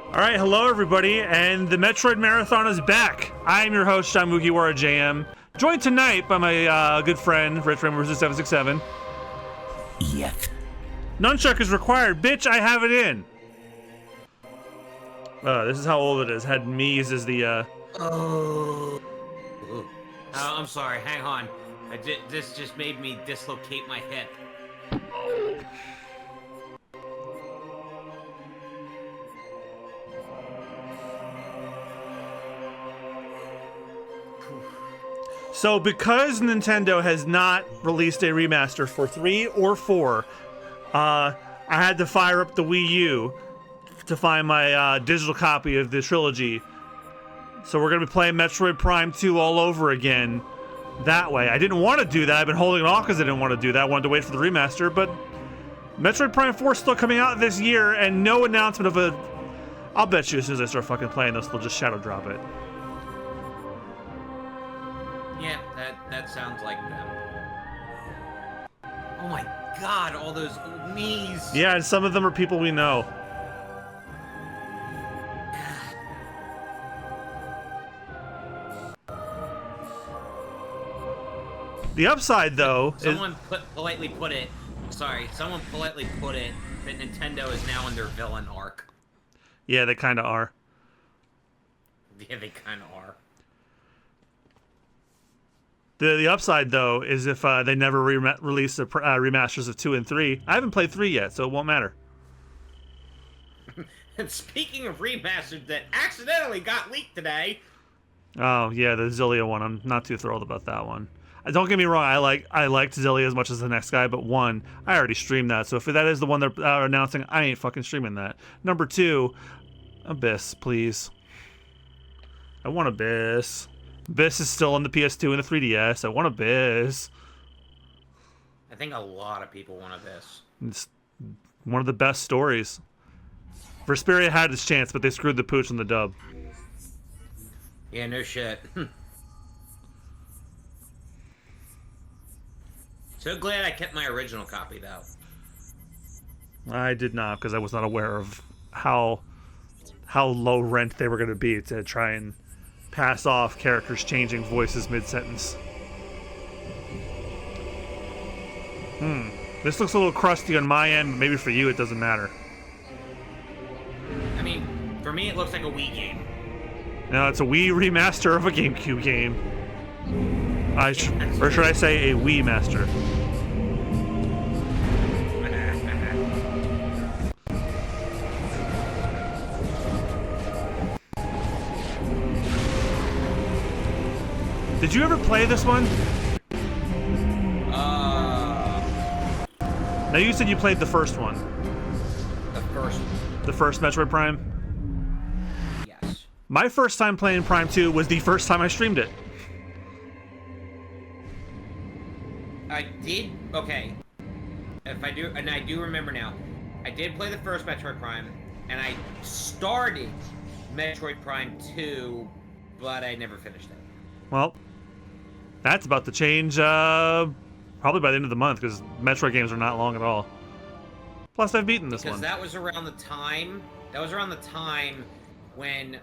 Alright, hello everybody, and the Metroid Marathon is back. I am your host, MugiwaraJM, joined tonight by my good friend, Rich Raymond 767. Yes. Nunchuck is required, bitch, I have it in. This is how old it is. Had Mies as the, Oh, I'm sorry, hang on. This just made me dislocate my hip. So because Nintendo has not released a remaster for 3 or 4, I had to fire up the Wii U to find my digital copy of the trilogy. So we're going to be playing Metroid Prime 2 all over again that way. I didn't want to do that. I've been holding it off because I didn't want to do that. I wanted to wait for the remaster, but Metroid Prime 4 is still coming out this year, and no announcement of a... I'll bet you as soon as I start fucking playing this, they'll just shadow drop it. Yeah, that sounds like them. Oh my god, all those old Miis! Yeah, and some of them are people we know. The upside, though, someone politely put it that Nintendo is now in their villain arc. Yeah, they kind of are. Yeah, they kind of are. The upside, though, is if they never release the remasters of 2 and 3. I haven't played 3 yet, so it won't matter. And speaking of remasters that accidentally got leaked today... Oh, yeah, the Zillia one. I'm not too thrilled about that one. Don't get me wrong, I liked Zillia as much as the next guy, but 1, I already streamed that, so if that is the one they're announcing, I ain't fucking streaming that. Number 2, Abyss, please. I want Abyss. Abyss is still on the PS2 and the 3DS. I want Abyss. I think a lot of people want Abyss. It's one of the best stories. Vesperia had its chance, but they screwed the pooch on the dub. Yeah, no shit. So glad I kept my original copy, though. I did not, because I was not aware of how low rent they were going to be to try and pass off characters changing voices mid-sentence. This looks a little crusty on my end, but maybe for you it doesn't matter. I mean, for me it looks like a Wii game. No, it's a Wii remaster of a GameCube game. Or should I say a Wii master? Did you ever play this one? Now you said you played the first one. The first one. The first Metroid Prime? Yes. My first time playing Prime 2 was the first time I streamed it. I did, okay. I do remember now. I did play the first Metroid Prime, and I started Metroid Prime 2, but I never finished it. Well, that's about to change probably by the end of the month, because Metroid games are not long at all. Plus, I've beaten this one. Because that was around the time when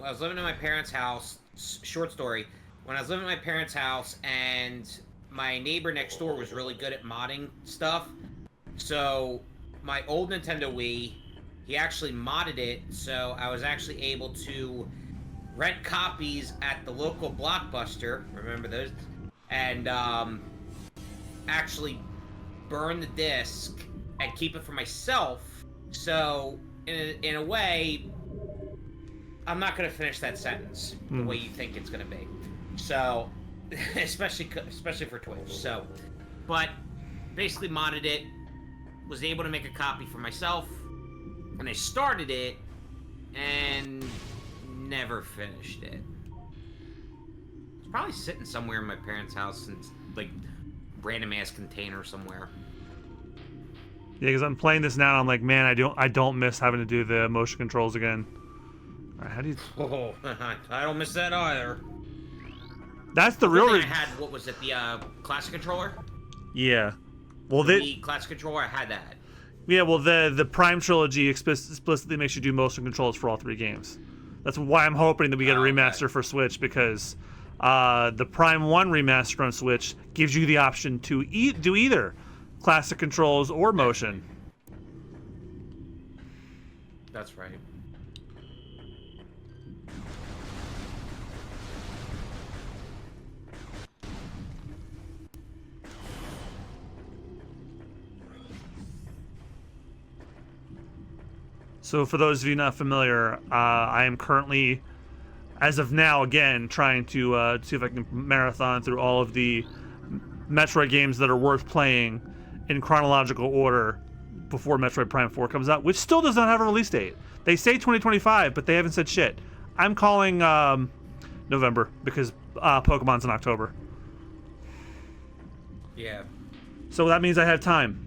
I was living in my parents' house, short story, when I was living in my parents' house, and my neighbor next door was really good at modding stuff. So my old Nintendo Wii, he actually modded it, so I was actually able to rent copies at the local Blockbuster, remember those, and actually burn the disc and keep it for myself. So in a way, I'm not going to finish that sentence the way you think it's going to be. So especially for Twitch. So, but basically modded it, was able to make a copy for myself, and I started it and never finished it. It's probably sitting somewhere in my parents' house in like random ass container somewhere. Yeah, because I'm playing this now, and I'm like, man, I don't miss having to do the motion controls again. All right, how do you? Oh, I don't miss that either. That's the real reason. I had, what was it, the classic controller? Yeah. Well, the classic controller, I had that. Yeah, well, the Prime trilogy explicitly makes you do motion controls for all 3 games. That's why I'm hoping that we get a remaster for Switch, because the Prime 1 remaster on Switch gives you the option to do either classic controls or motion. That's right. So for those of you not familiar, I am currently, as of now, again, trying to see if I can marathon through all of the Metroid games that are worth playing in chronological order before Metroid Prime 4 comes out, which still does not have a release date. They say 2025, but they haven't said shit. I'm calling November, because Pokemon's in October. Yeah. So that means I have time.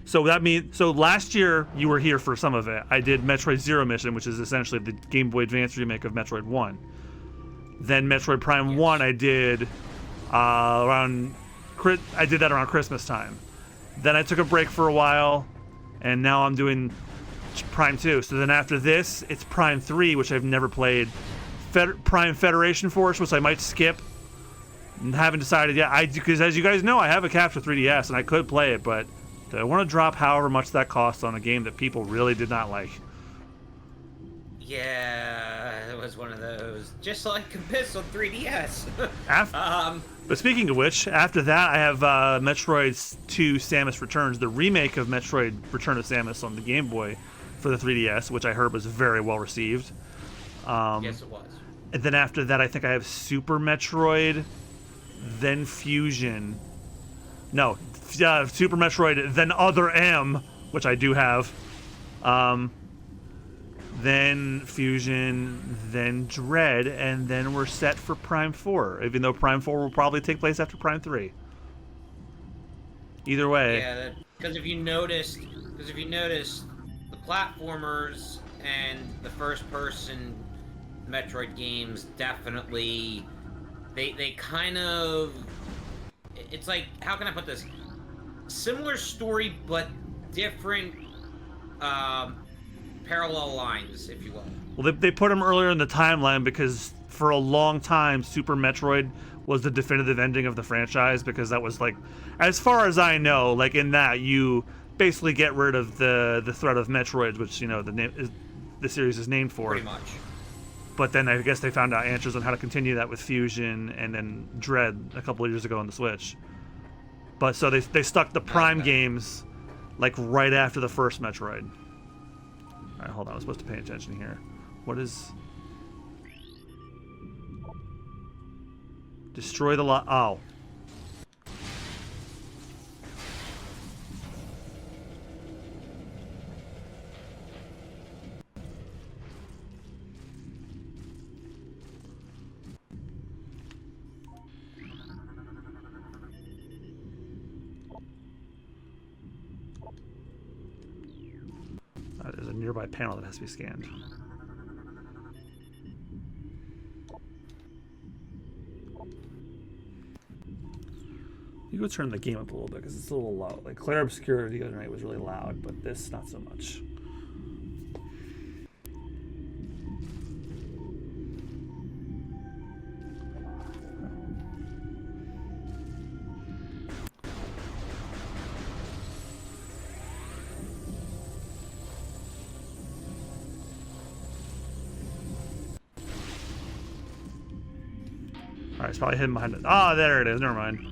So last year you were here for some of it. I did Metroid Zero Mission, which is essentially the Game Boy Advance remake of Metroid 1. Then Metroid Prime 1 I did around Christmas time. Then I took a break for a while, and now I'm doing Prime 2. So then after this, it's Prime 3, which I've never played. Prime Federation Force, which I might skip. And haven't decided yet. Because as you guys know, I have a Capture 3DS, and I could play it, but do I want to drop however much that costs on a game that people really did not like? Yeah, it was one of those. Just like Abyss on 3DS. But speaking of which, after that, I have Metroid 2 Samus Returns, the remake of Metroid Return of Samus on the Game Boy for the 3DS, which I heard was very well received. Yes, it was. And then after that, I think I have Super Metroid, then Fusion. No, Super Metroid, then Other M, which I do have. Then Fusion, then Dread, and then we're set for Prime 4, even though Prime 4 will probably take place after Prime 3. Either way. Yeah, because if you noticed, the platformers and the first-person Metroid games definitely, they kind of, it's like, how can I put this? Similar story, but different parallel lines, if you will. Well, they put them earlier in the timeline because for a long time, Super Metroid was the definitive ending of the franchise, because that was, like, as far as I know, like, in that you basically get rid of the threat of Metroid, which, you know, the series is named for. Pretty much. But then I guess they found out answers on how to continue that with Fusion and then Dread a couple of years ago on the Switch. But so they stuck the Prime games like right after the first Metroid. All right, hold on. I was supposed to pay attention here. What is... Destroy the lot... Oh. There's a nearby panel that has to be scanned. You go turn the game up a little bit because it's a little loud. Like Clair Obscura the other night was really loud, but this not so much. Alright, it's probably hidden behind it. Ah, there it is. Never mind.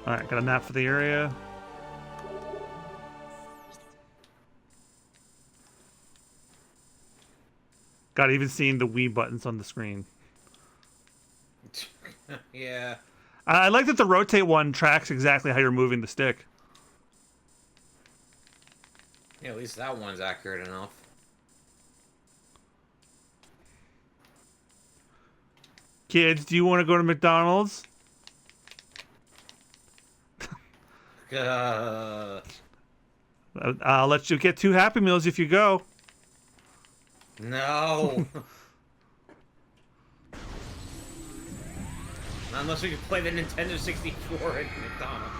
Alright, got a map for the area. Got even seeing the Wii buttons on the screen. Yeah. I like that the rotate one tracks exactly how you're moving the stick. Yeah, at least that one's accurate enough. Kids, do you want to go to McDonald's? I'll let you get 2 Happy Meals if you go. No. Not unless we can play the Nintendo 64 at McDonald's.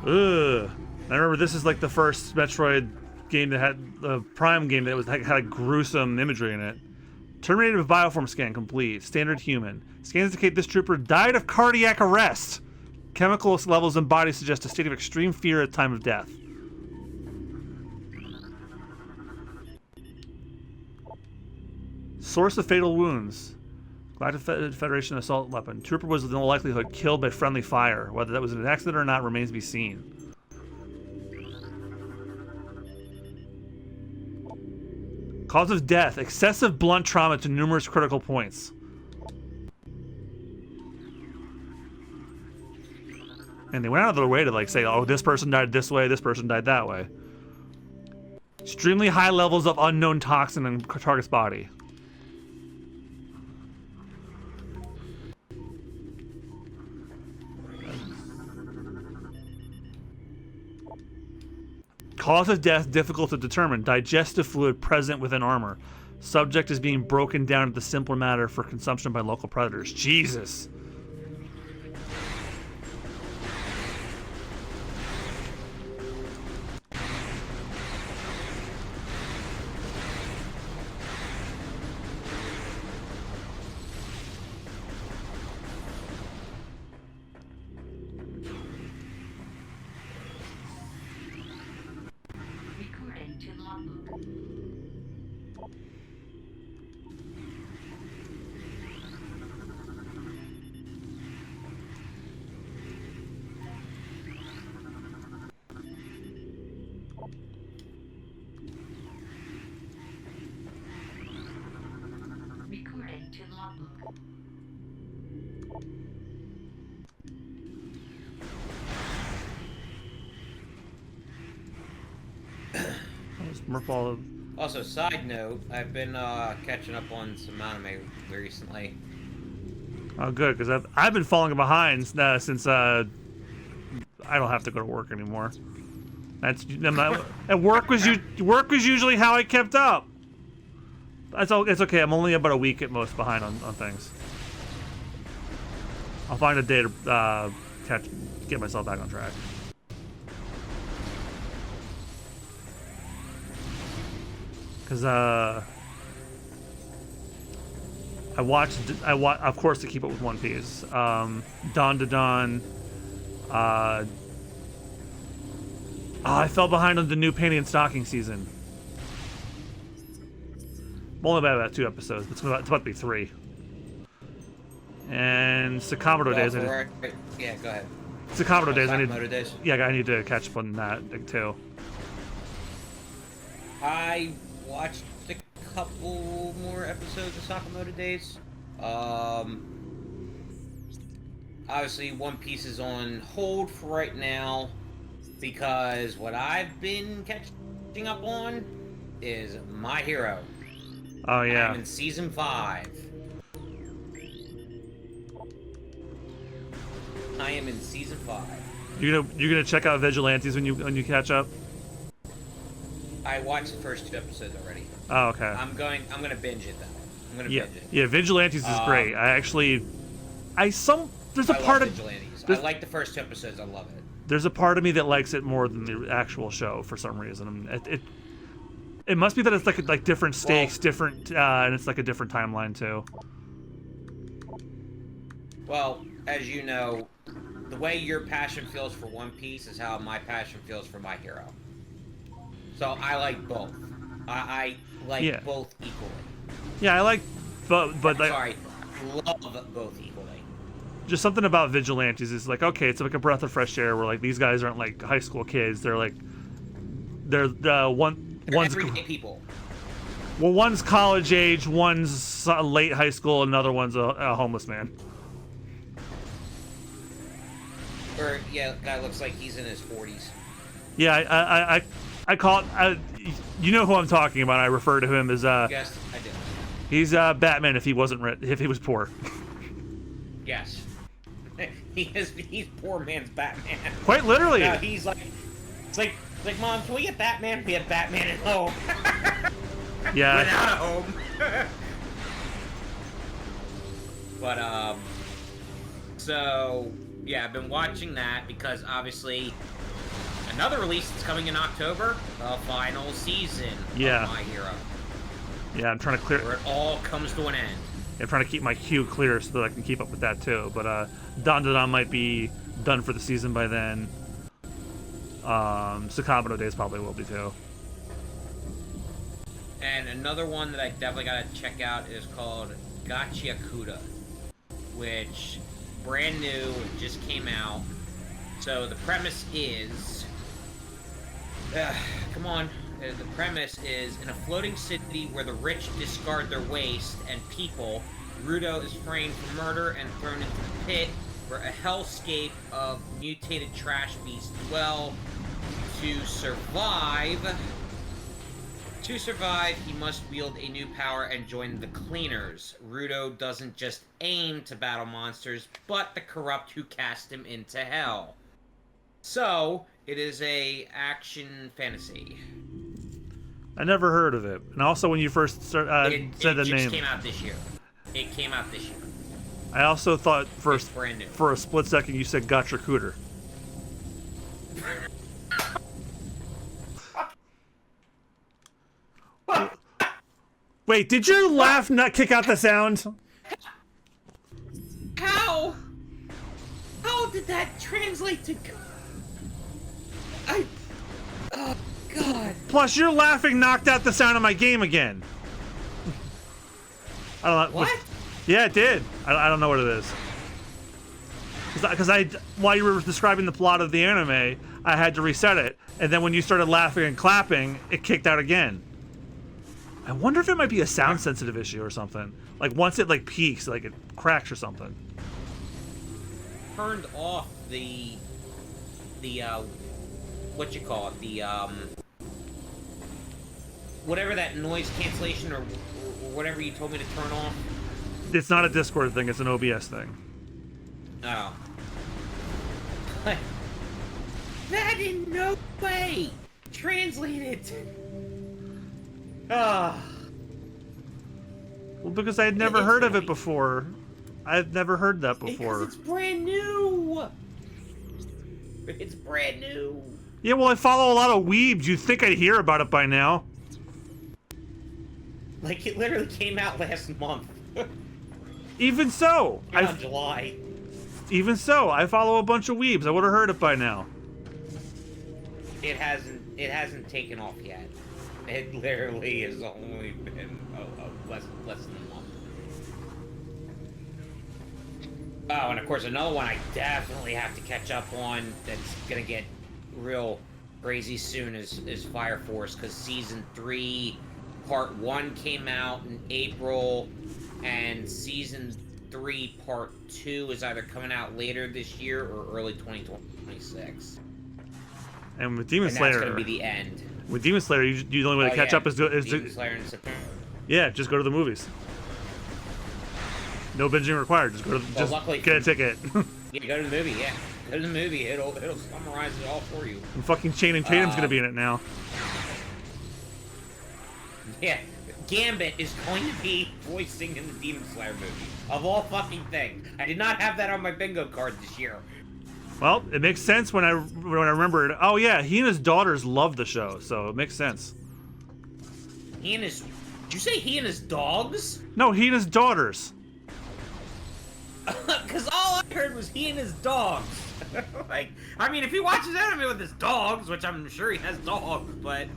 Ugh. I remember this is like the first Metroid game that had the Prime game that had a gruesome imagery in it. Terminated with bioform scan complete. Standard human. Scans indicate this trooper died of cardiac arrest. Chemical levels in body suggest a state of extreme fear at time of death. Source of fatal wounds. Galactic Federation assault weapon. Trooper was in all likelihood killed by friendly fire. Whether that was an accident or not remains to be seen. Cause of death. Excessive blunt trauma to numerous critical points. And they went out of their way to like say, oh, this person died this way, this person died that way. Extremely high levels of unknown toxin in target's body. Cause of death difficult to determine. Digestive fluid present within armor. Subject is being broken down into simpler matter for consumption by local predators. Jesus. Also, side note, I've been catching up on some anime recently. Oh, good, because I've been falling behind since I don't have to go to work anymore. That's work was usually how I kept up. It's okay. I'm only about a week at most behind on things. I'll find a day to get myself back on track. Because I watched, of course, to keep up with One Piece. Dawn to Dawn. I fell behind on the new panty and stocking season. I'm only about 2 episodes. It's about to be 3. And Sakamoto Days. Yeah, go ahead. Sakamoto Days. Days. Yeah, I need to catch up on that too. I watched a couple more episodes of Sakamoto Days. Obviously, One Piece is on hold for right now because what I've been catching up on is My Hero. Oh yeah. I'm in season 5. I am in season 5. You're gonna check out Vigilantes when you catch up? I watched the first 2 episodes already. Oh, okay. I'm gonna binge it though. I'm gonna binge it. Yeah, Vigilantes is great. There's a part of Vigilantes. I like the first 2 episodes. I love it. There's a part of me that likes it more than the actual show for some reason. It must be that it's like different stakes, different, and it's like a different timeline too. Well, as you know, the way your passion feels for One Piece is how my passion feels for My Hero. So I like both. I like both equally. Yeah, I like, but sorry, love both equally. Just something about Vigilantes is like, okay, it's like a breath of fresh air where like these guys aren't like high school kids. They're one's everyday people. Well, one's college age, one's late high school, another one's a homeless man. Or yeah, guy looks like he's in his 40s. Yeah, I call it. You know who I'm talking about. I refer to him as Yes, I do. He's Batman if he wasn't if he was poor. Yes. He's poor man's Batman. Quite literally. He's like, it's like, Mom, can we get Batman? We have Batman at home. Yeah. Without a home. But so yeah, I've been watching that because obviously another release that's coming in October, the final season of My Hero. Yeah, I'm trying to clear. Where it all comes to an end. I'm trying to keep my queue clear so that I can keep up with that too. But Don might be done for the season by then. Sakamoto Days probably will be too. And another one that I definitely gotta check out is called Gachiakuda, which brand new, just came out. So the premise is, come on. The premise is, in a floating city where the rich discard their waste and people, Rudo is framed for murder and thrown into the pit, where a hellscape of mutated trash beasts dwell. To survive, he must wield a new power and join the Cleaners. Rudo doesn't just aim to battle monsters, but the corrupt who cast him into hell. So, it is a action fantasy. I never heard of it. And also when you first said the name. It just came out this year. It came out this year. I also thought for a split second you said Gotcha Cooter. Wait, did your laugh not kick out the sound? How did that translate to... Oh, God. Plus, your laughing knocked out the sound of my game again. I don't know. What? Yeah, it did. I don't know what it is. Because while you were describing the plot of the anime, I had to reset it. And then when you started laughing and clapping, it kicked out again. I wonder if it might be a sound sensitive issue or something. Like once it like peaks, like it cracks or something. Turned off the what you call it, the whatever that noise cancellation or whatever you told me to turn off. It's not a Discord thing, it's an OBS thing. Oh. That in no way translated. Ah. Well, because I had never heard of it before. I've never heard that before. Because it's brand new. It's brand new. Yeah, well, I follow a lot of weebs. You'd think I'd hear about it by now. Like, it literally came out last month. Even so. In July. Even so, I follow a bunch of weebs. I would have heard it by now. It hasn't taken off yet. It literally has only been less than a month. Oh, and of course another one I definitely have to catch up on that's gonna get real crazy soon is Fire Force, because Season 3 Part 1 came out in April, and Season 3 Part 2 is either coming out later this year or early 2026. And with Demon Slayer... that's gonna be the end. With Demon Slayer, the only way to catch up is Demon Slayer in September. Yeah, just go to the movies. No binging required. Just go to just get a ticket. Yeah, go to the movie. Yeah, go to the movie. It'll summarize it all for you. And fucking Channing Tatum's gonna be in it now. Yeah, Gambit is going to be voicing in the Demon Slayer movie. Of all fucking things, I did not have that on my bingo card this year. Well, it makes sense when I remembered. Oh yeah, he and his daughters love the show, so it makes sense. He and his... Did you say he and his dogs? No, he and his daughters. Because all I heard was he and his dogs. Like, I mean, if he watches anime with his dogs, which I'm sure he has dogs, but...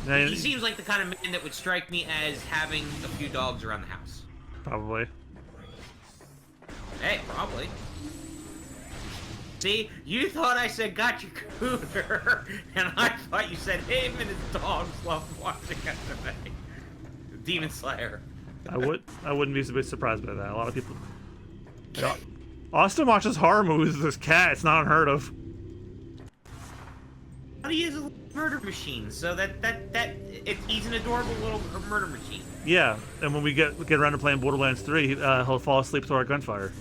He seems like the kind of man that would strike me as having a few dogs around the house. Probably. Hey, probably. See, you thought I said got your cooter, and I thought you said him and his dogs love watching anime. Demon Slayer. I wouldn't be surprised by that. A lot of people. Austin watches horror movies with his cat. It's not unheard of. He is a little murder machine. So he's an adorable little murder machine. Yeah, and when we get around to playing Borderlands 3, he'll fall asleep to our gunfire.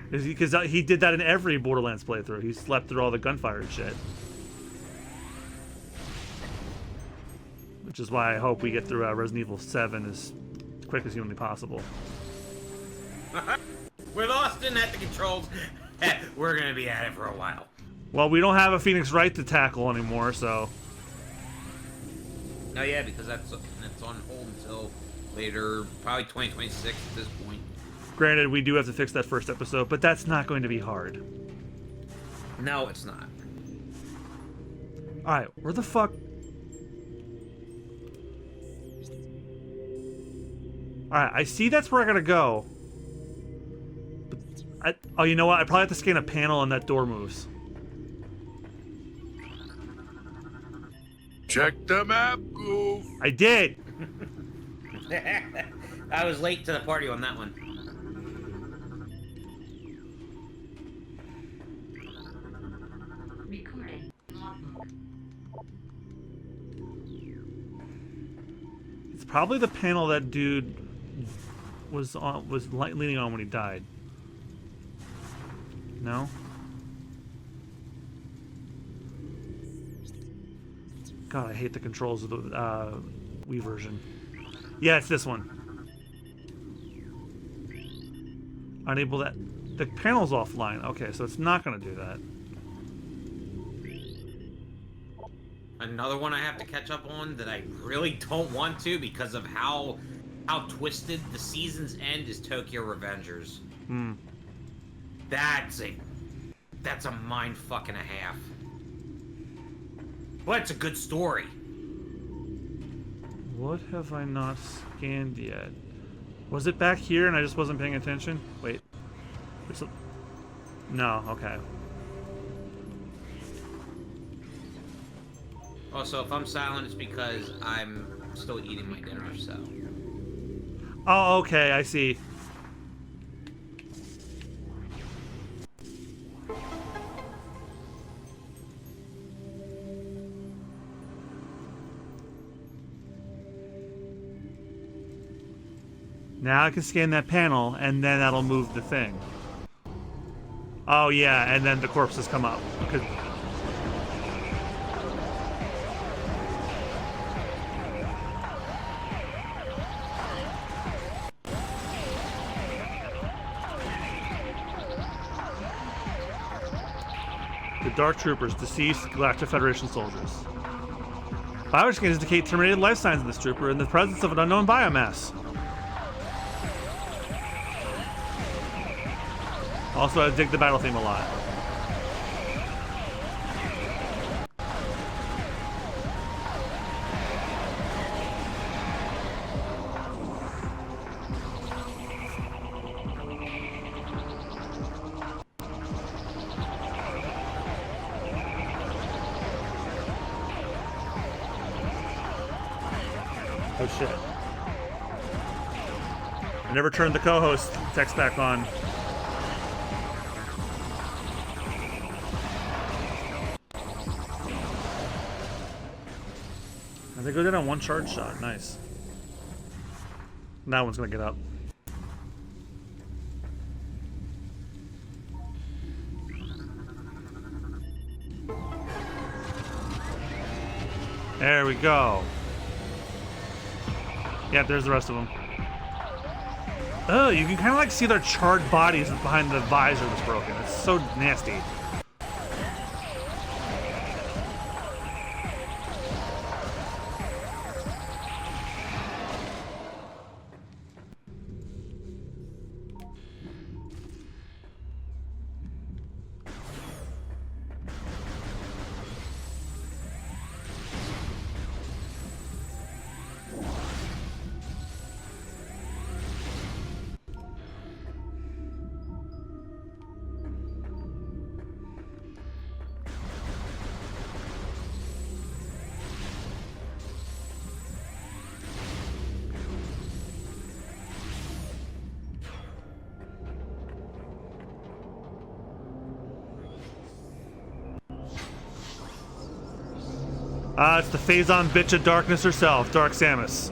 Because he did that in every Borderlands playthrough. He slept through all the gunfire and shit. Which is why I hope we get through Resident Evil 7 as quick as humanly possible. With Austin at the controls, we're gonna be at it for a while. Well, we don't have a Phoenix Wright to tackle anymore, so... Oh yeah, because that's on hold until later, probably 2026 at this point. Granted, we do have to fix that first episode, but that's not going to be hard. No, it's not. Alright, where the fuck... Alright, I see that's where I gotta go. But oh, you know what? I probably have to scan a panel and that door moves. Check the map, goof. I did! I was late to the party on that one. It's probably the panel that dude was leaning on when he died. No? God, I hate the controls of the Wii version. Yeah, it's this one. Unable that. The panel's offline. Okay, so it's not gonna do that. Another one I have to catch up on that I really don't want to because of how twisted the season's end is Tokyo Revengers. Hmm. That's a mind fuck and a half. But it's a good story. What have I not scanned yet? Was it back here and I just wasn't paying attention? Wait. No, okay. Also, if I'm silent, it's because I'm still eating my dinner, so. Oh, okay, I see. Now I can scan that panel, and then that'll move the thing. Oh yeah, and then the corpses come up. The Dark Troopers, deceased Galactic Federation soldiers. Bioscans indicate terminated life signs in this trooper in the presence of an unknown biomass. Also, I dig the battle theme a lot. Oh shit. I never turned the co-host text back on. They go down on one charge shot. Nice. That one's gonna get up. There we go. Yeah, there's the rest of them. Oh, you can kind of like see their charred bodies behind the visor that's broken. It's so nasty. It's the Phazon bitch of darkness herself, Dark Samus.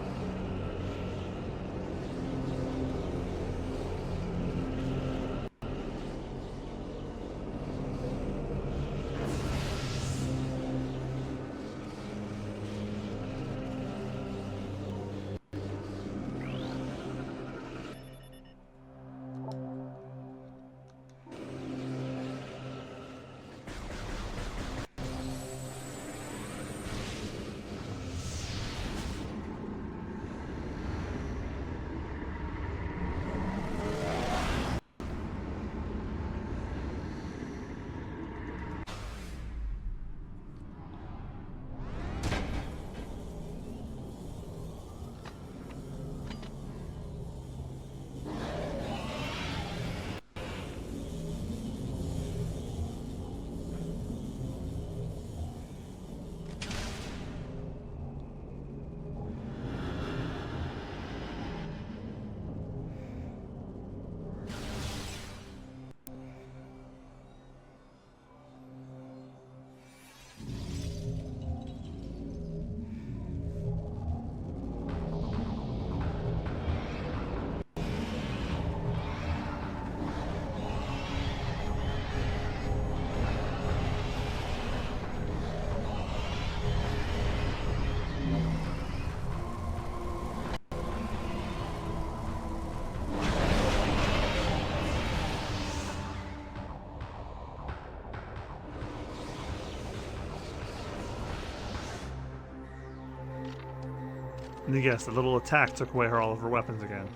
And yes, the little attack took away all of her weapons again.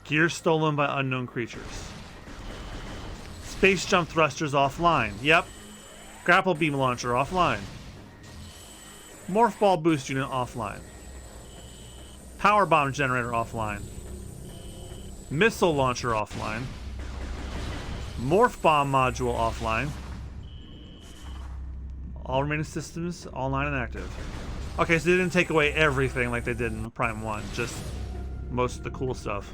Gear stolen by unknown creatures. Space jump thrusters offline. Yep. Grapple beam launcher offline. Morph ball boost unit offline. Power bomb generator offline. Missile launcher offline. Morph bomb module offline. All remaining systems online and active. Okay, so they didn't take away everything like they did in Prime 1, just most of the cool stuff.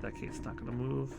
That cate's not gonna move.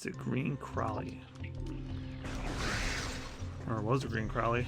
It's a green Crowley. Or was a green Crowley?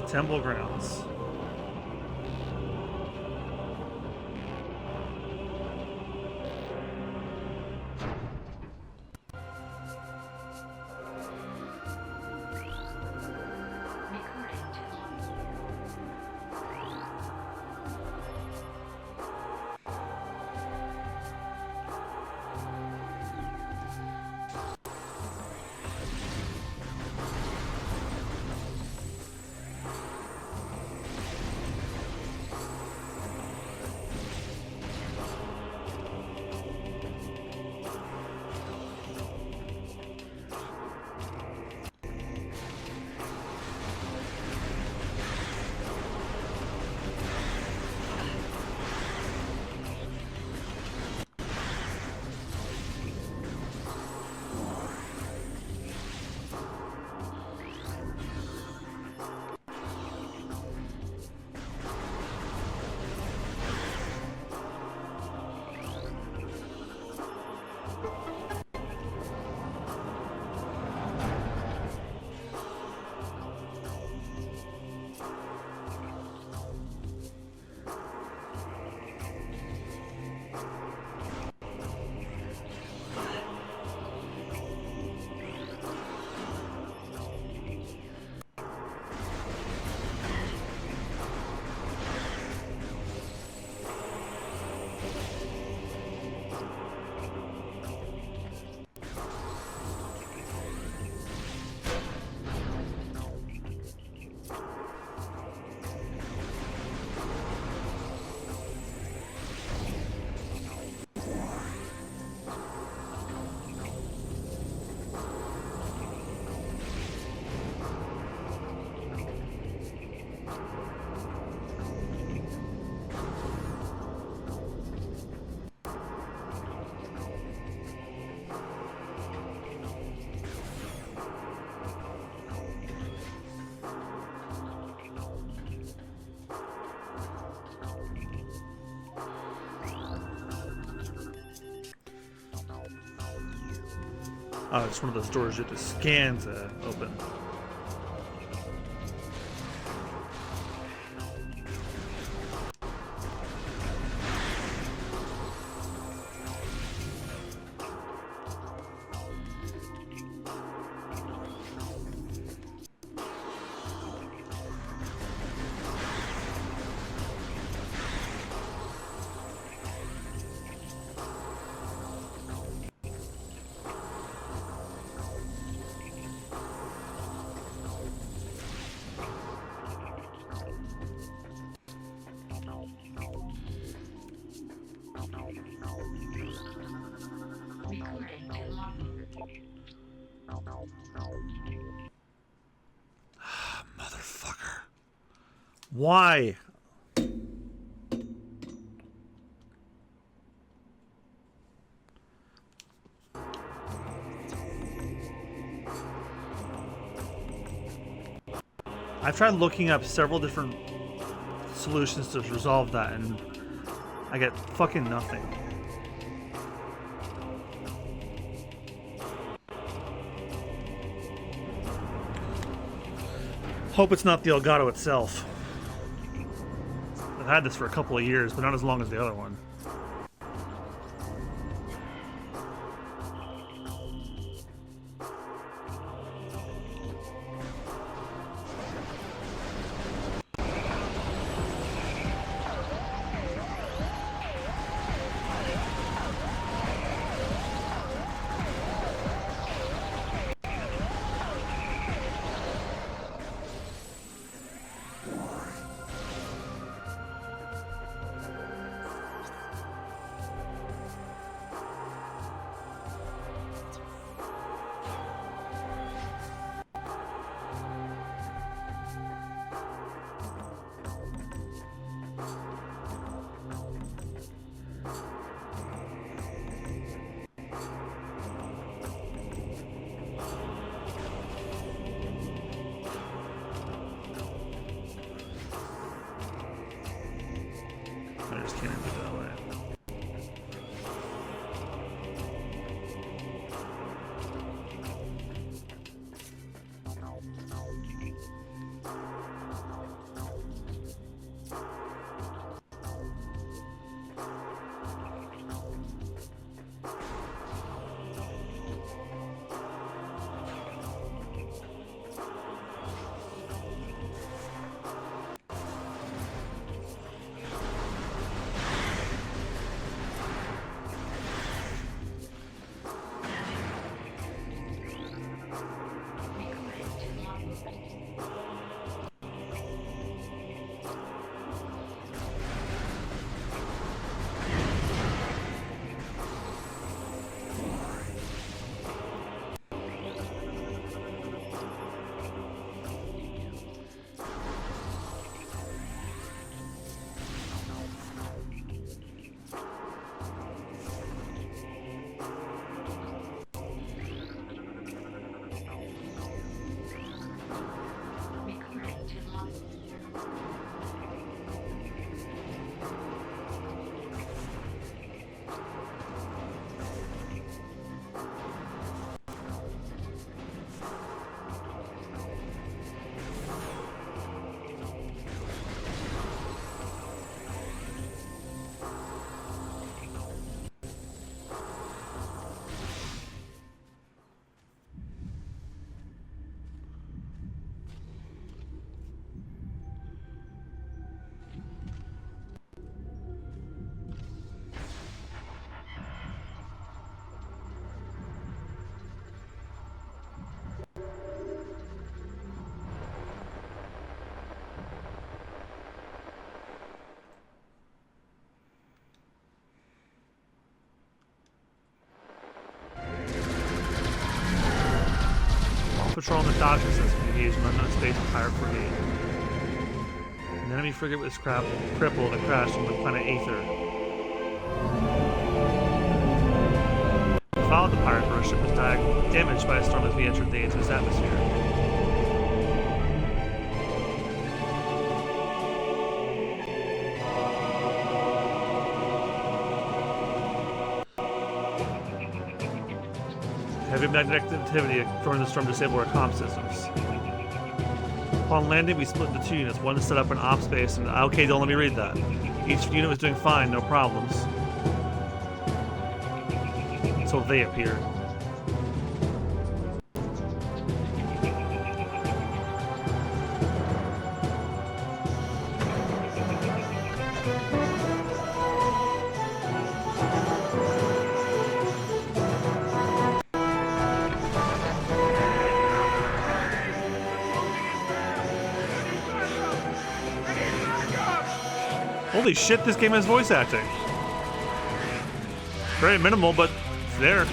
Temple grounds. Oh, it's one of those doors you have to scan to open. Motherfucker. Why? I've tried looking up several different solutions to resolve that, and I get fucking nothing. Hope it's not the Elgato itself. I've had this for a couple of years, but not as long as the other one. I just can't do it that way. Patrol in the docking system engaged in unknown space with pirate brigade. An enemy frigate was crippled and crashed on the planet Aether. We followed the pirate, but our ship was damaged by a storm as we entered the Aether's atmosphere. Heavy magnetic activity during the storm disabled our comm systems. Upon landing, we split into two units. One set up an ops base, and okay, don't let me read that. Each unit was doing fine, no problems. Until they appeared. Holy shit, this game has voice acting. Very minimal, but it's there.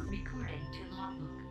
Recording to logbook.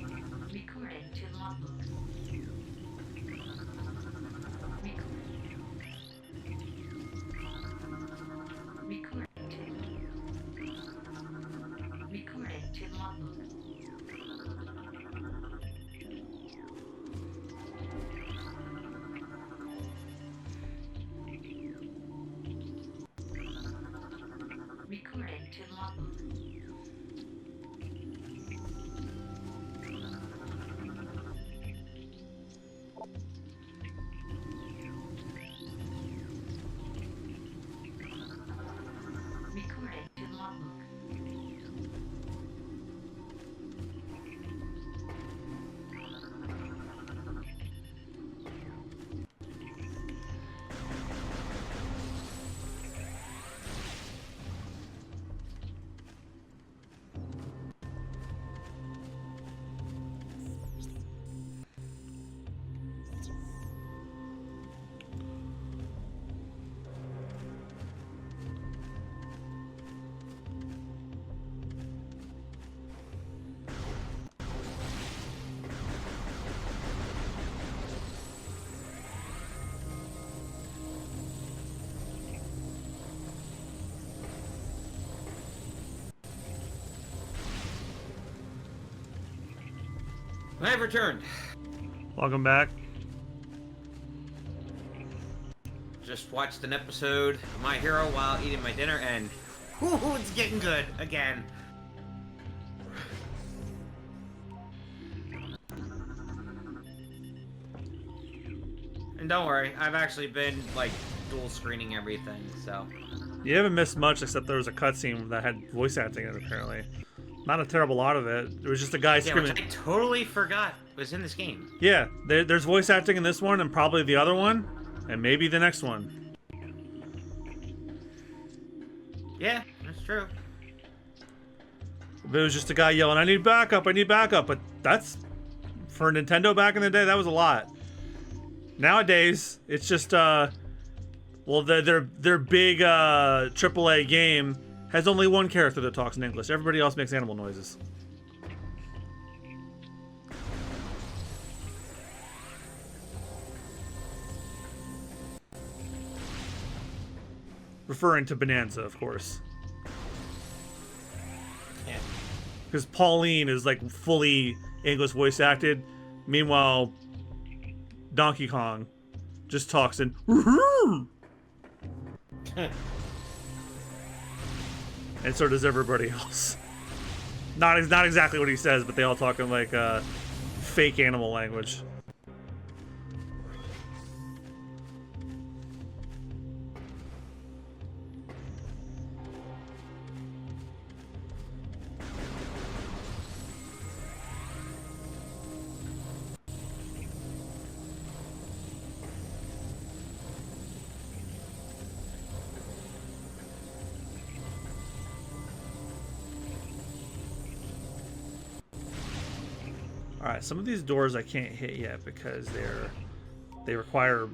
Recording to logbook. Recording to logbook. Recording to logbook. Recording to logbook. I've returned. Welcome back. Just watched an episode of My Hero while eating my dinner, and whoo, it's getting good again. And don't worry, I've actually been like dual screening everything, so. You haven't missed much except there was a cutscene that had voice acting in it, apparently. Not a terrible lot of it. It was just a guy Yeah, screaming. which I totally forgot was in this game. Yeah, there's voice acting in this one and probably the other one, and maybe the next one. Yeah, that's true. It was just a guy yelling, "I need backup! I need backup!" But that's for Nintendo back in the day. That was a lot. Nowadays, it's just well, their big AAA game has only one character that talks in English. Everybody else makes animal noises. Referring to Bonanza, of course. Yeah. Because Pauline is like fully English voice acted. Meanwhile, Donkey Kong just talks in and so does everybody else. Not exactly what he says, but they all talk in like fake animal language. All right, some of these doors I can't hit yet because they require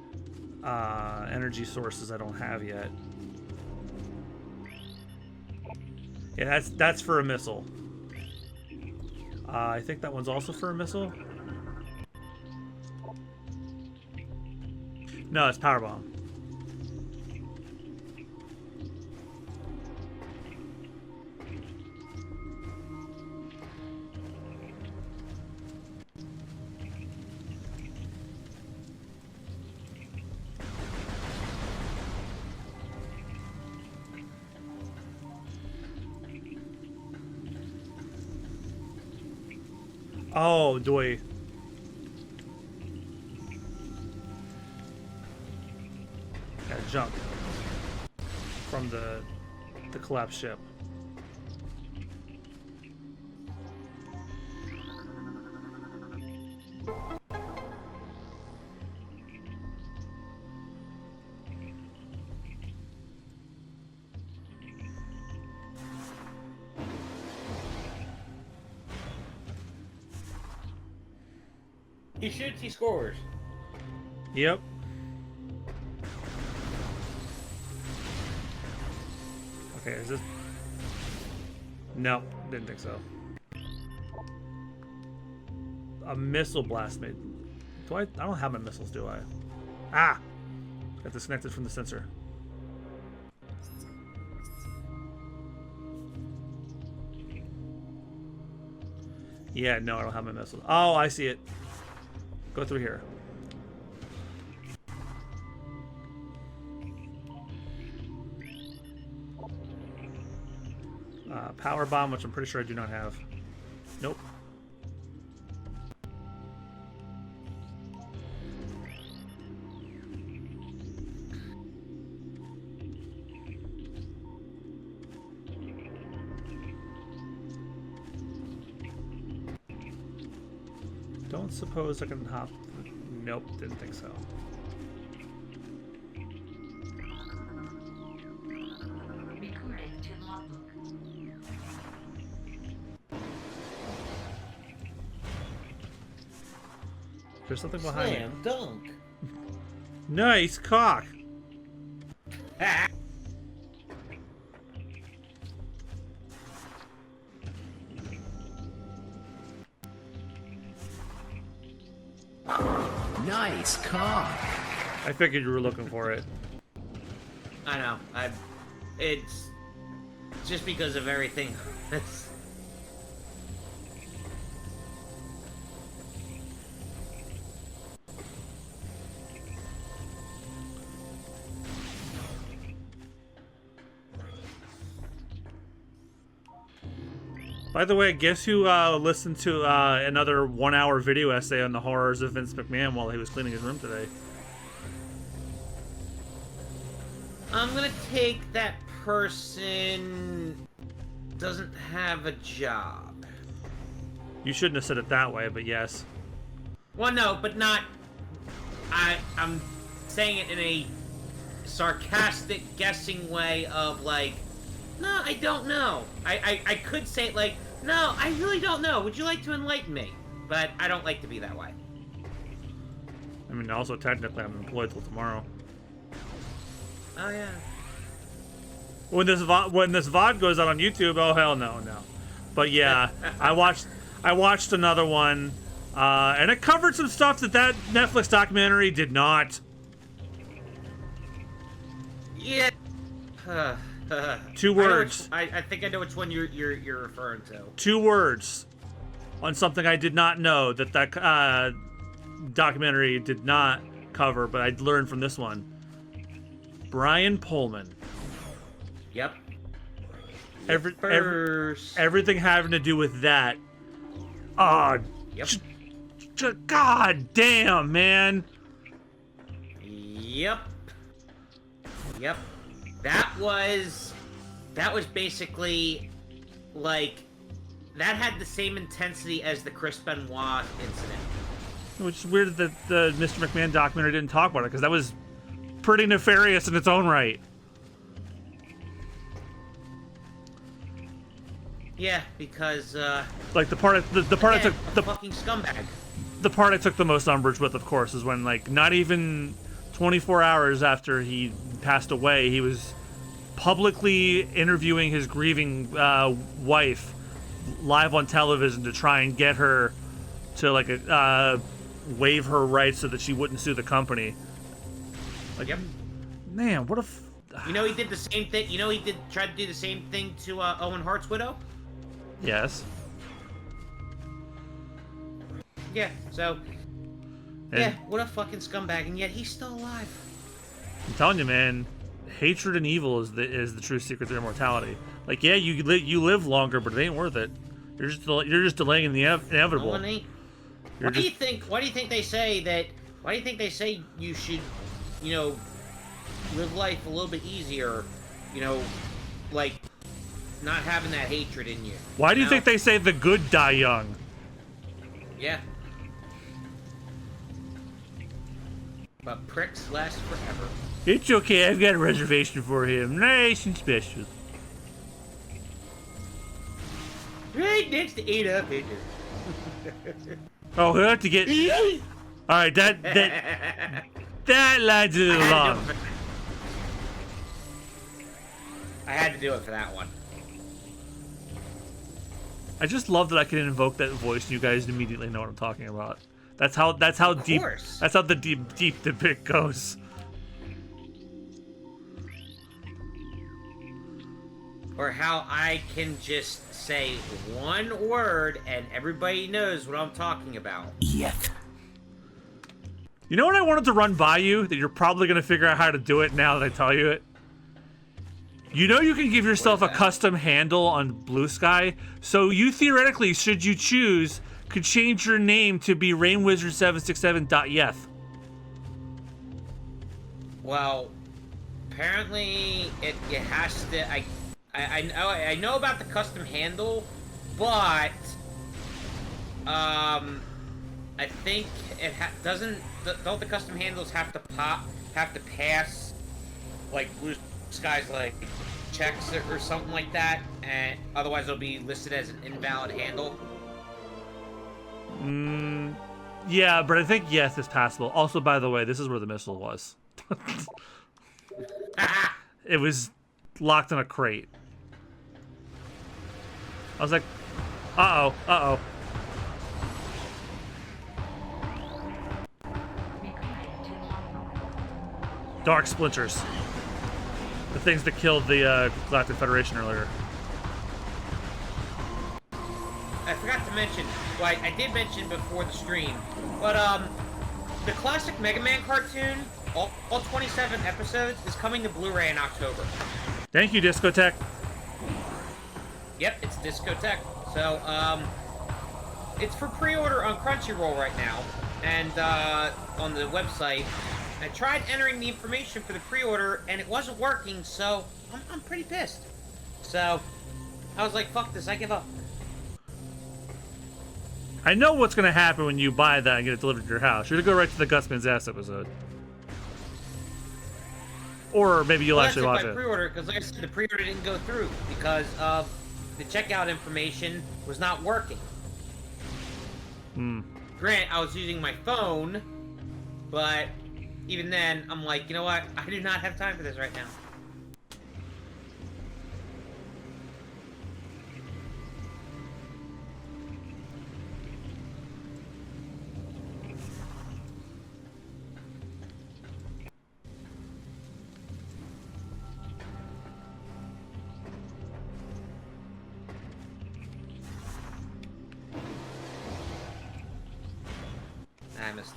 energy sources I don't have yet. Yeah, that's for a missile. I think that one's also for a missile. No, it's power bomb. Oh, doy. Gotta jump from the collapsed ship. He shoots, he scores. Yep. Okay, is this... No, didn't think so. A missile blast made... Do I don't have my missiles, do I? Ah! Got disconnected from the sensor. Yeah, no, I don't have my missiles. Oh, I see it. Go through here. Power bomb, which I'm pretty sure I do not have. Nope. Don't suppose I can hop. Nope, didn't think so. Recording to logbook. There's something behind me. Slam dunk. Nice cock. Nice cock. I figured you were looking for it. I know. It's just because of everything. By the way, guess who listened to another 1-hour video essay on the horrors of Vince McMahon while he was cleaning his room today? I'm gonna take that person doesn't have a job. You shouldn't have said it that way, but yes. Well, no, but not. I'm saying it in a sarcastic, guessing way of like, no, I don't know. I could say it like, no, I really don't know. Would you like to enlighten me? But I don't like to be that way. I mean, also technically I'm employed till tomorrow. Oh yeah. When this VOD goes out on YouTube, oh hell no. But yeah, I watched another one, and it covered some stuff that Netflix documentary did not. Yeah. Two words. I think I know which one you're referring to. 2 words on something I did not know that documentary did not cover, but I learned from this one. Brian Pullman. Yep. Everything having to do with that. Yep. God damn, man. Yep. That was basically like that had the same intensity as the Chris Benoit incident. Which is weird that the Mr. McMahon documentary didn't talk about it, because that was pretty nefarious in its own right. Yeah, because Like the part the part I again, took a the fucking scumbag. the part I took the most umbrage with, of course, is when like not even 24 hours after he passed away, he was publicly interviewing his grieving wife live on television to try and get her to like waive her rights so that she wouldn't sue the company. Like, Yep. man, what a You know he did the same thing. You know he tried to do the same thing to Owen Hart's widow. yes. Yeah. So. And Yeah. What a fucking scumbag, and yet he's still alive. I'm telling you, man, hatred and evil is the true secret to immortality. Like, yeah, you live longer, but it ain't worth it. You're just delaying the inevitable. No one ain't. Why do you think they say that? Why do you think they say you should, you know, live life a little bit easier? You know, like not having that hatred in you. Why do you think they say the good die young? Yeah. But pricks last forever. It's okay, I've got a reservation for him. Nice and special. Right next to eat up, isn't it? Oh, we'll have to get... Alright, that line's a little long. I had to do it for that one. I just love that I can invoke that voice and you guys immediately know what I'm talking about. That's how deep course. that's how the deep the bit goes. Or how I can just say one word and everybody knows what I'm talking about. Yet. You know what I wanted to run by you that you're probably gonna figure out how to do it now that I tell you it? You know you can give yourself a custom handle on Blue Sky, so you theoretically, should you choose, could change your name to be rainwizard767.yeth. Well, apparently it has to. I know about the custom handle, but I think it doesn't. Don't the custom handles have to pass like Blue Sky's like checks or something like that, and otherwise it'll be listed as an invalid handle. Yeah, but I think yes, it's passable. Also, by the way, this is where the missile was. It was locked in a crate. I was like, uh-oh. Dark splinters. The things that killed the Galactic Federation earlier. I forgot to mention, well, I did mention before the stream, but the classic Mega Man cartoon, all 27 episodes, is coming to Blu-ray in October. Thank you, Discotech. Yep, it's Discotech. So, it's for pre-order on Crunchyroll right now, and on the website. I tried entering the information for the pre-order, and it wasn't working, so I'm pretty pissed. So, I was like, fuck this, I give up. I know what's gonna happen when you buy that and get it delivered to your house. You're gonna go right to the Gusman's Ass episode. Or maybe you'll actually watch That's it. pre-order, because like I said, the pre-order didn't go through because of the checkout information was not working. Grant, I was using my phone, but even then, I'm like, you know what? I do not have time for this right now.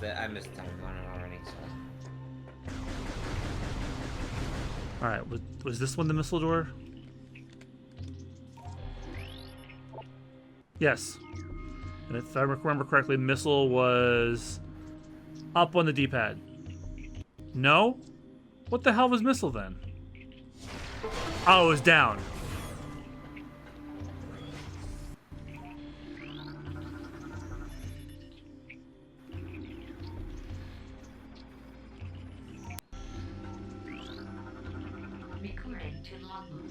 I missed time on it already, so. Alright, was this one the missile door? Yes. And if I remember correctly, missile was up on the D-pad. No? What the hell was missile then? Oh, it was down. Recording to logbook.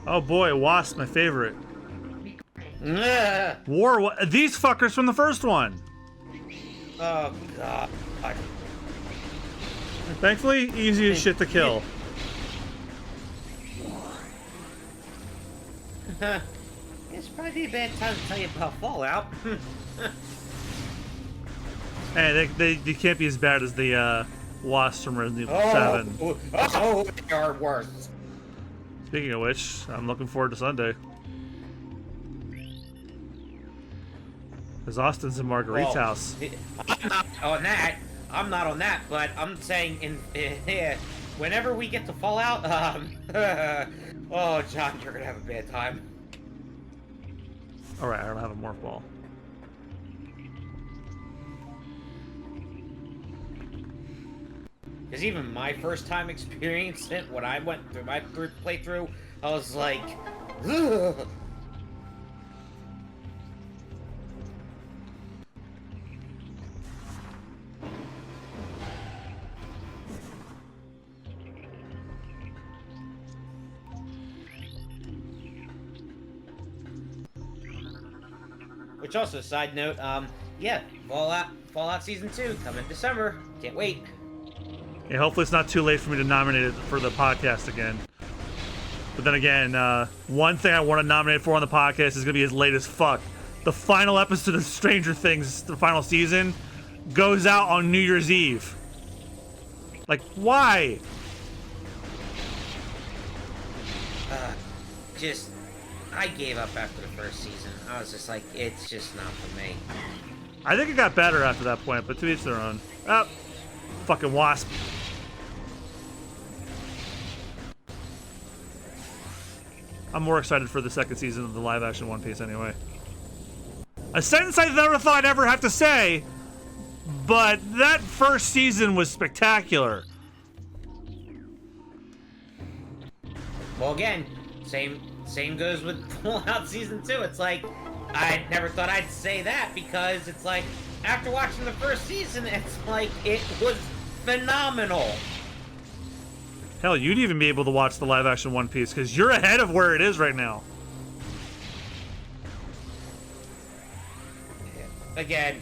Oh boy, Wasp, my favorite. Ugh. These fuckers from the first one. Oh god. Thankfully, easy as shit to kill. It's probably a bad time to tell you about Fallout. Hey, they can't be as bad as the Wasps from Resident Evil 7. Oh, they are worse. Speaking of which, I'm looking forward to Sunday. Because Austin's in Marguerite's house. I'm not on that. I'm not on that, but I'm saying whenever we get to Fallout, oh, John, you're gonna have a bad time. Alright, I don't have a morph ball. Because even my first time experiencing it, when I went through my playthrough, I was like, ugh. Which also, side note, yeah, Fallout Season 2 coming December. Can't wait. Yeah, hopefully it's not too late for me to nominate it for the podcast again. But then again, one thing I want to nominate for on the podcast is going to be as late as fuck. The final episode of Stranger Things, the final season, goes out on New Year's Eve. Like, why? I gave up after the first season. I was just like, it's just not for me. I think it got better after that point, but to each their own. Oh, fucking Wasp. I'm more excited for the second season of the live-action One Piece anyway. A sentence I never thought I'd ever have to say, but that first season was spectacular. Well, again, same goes with Fallout Season 2. It's like, I never thought I'd say that because it's like, after watching the first season, it's like, it was phenomenal. Hell, you'd even be able to watch the live-action One Piece because you're ahead of where it is right now. Again,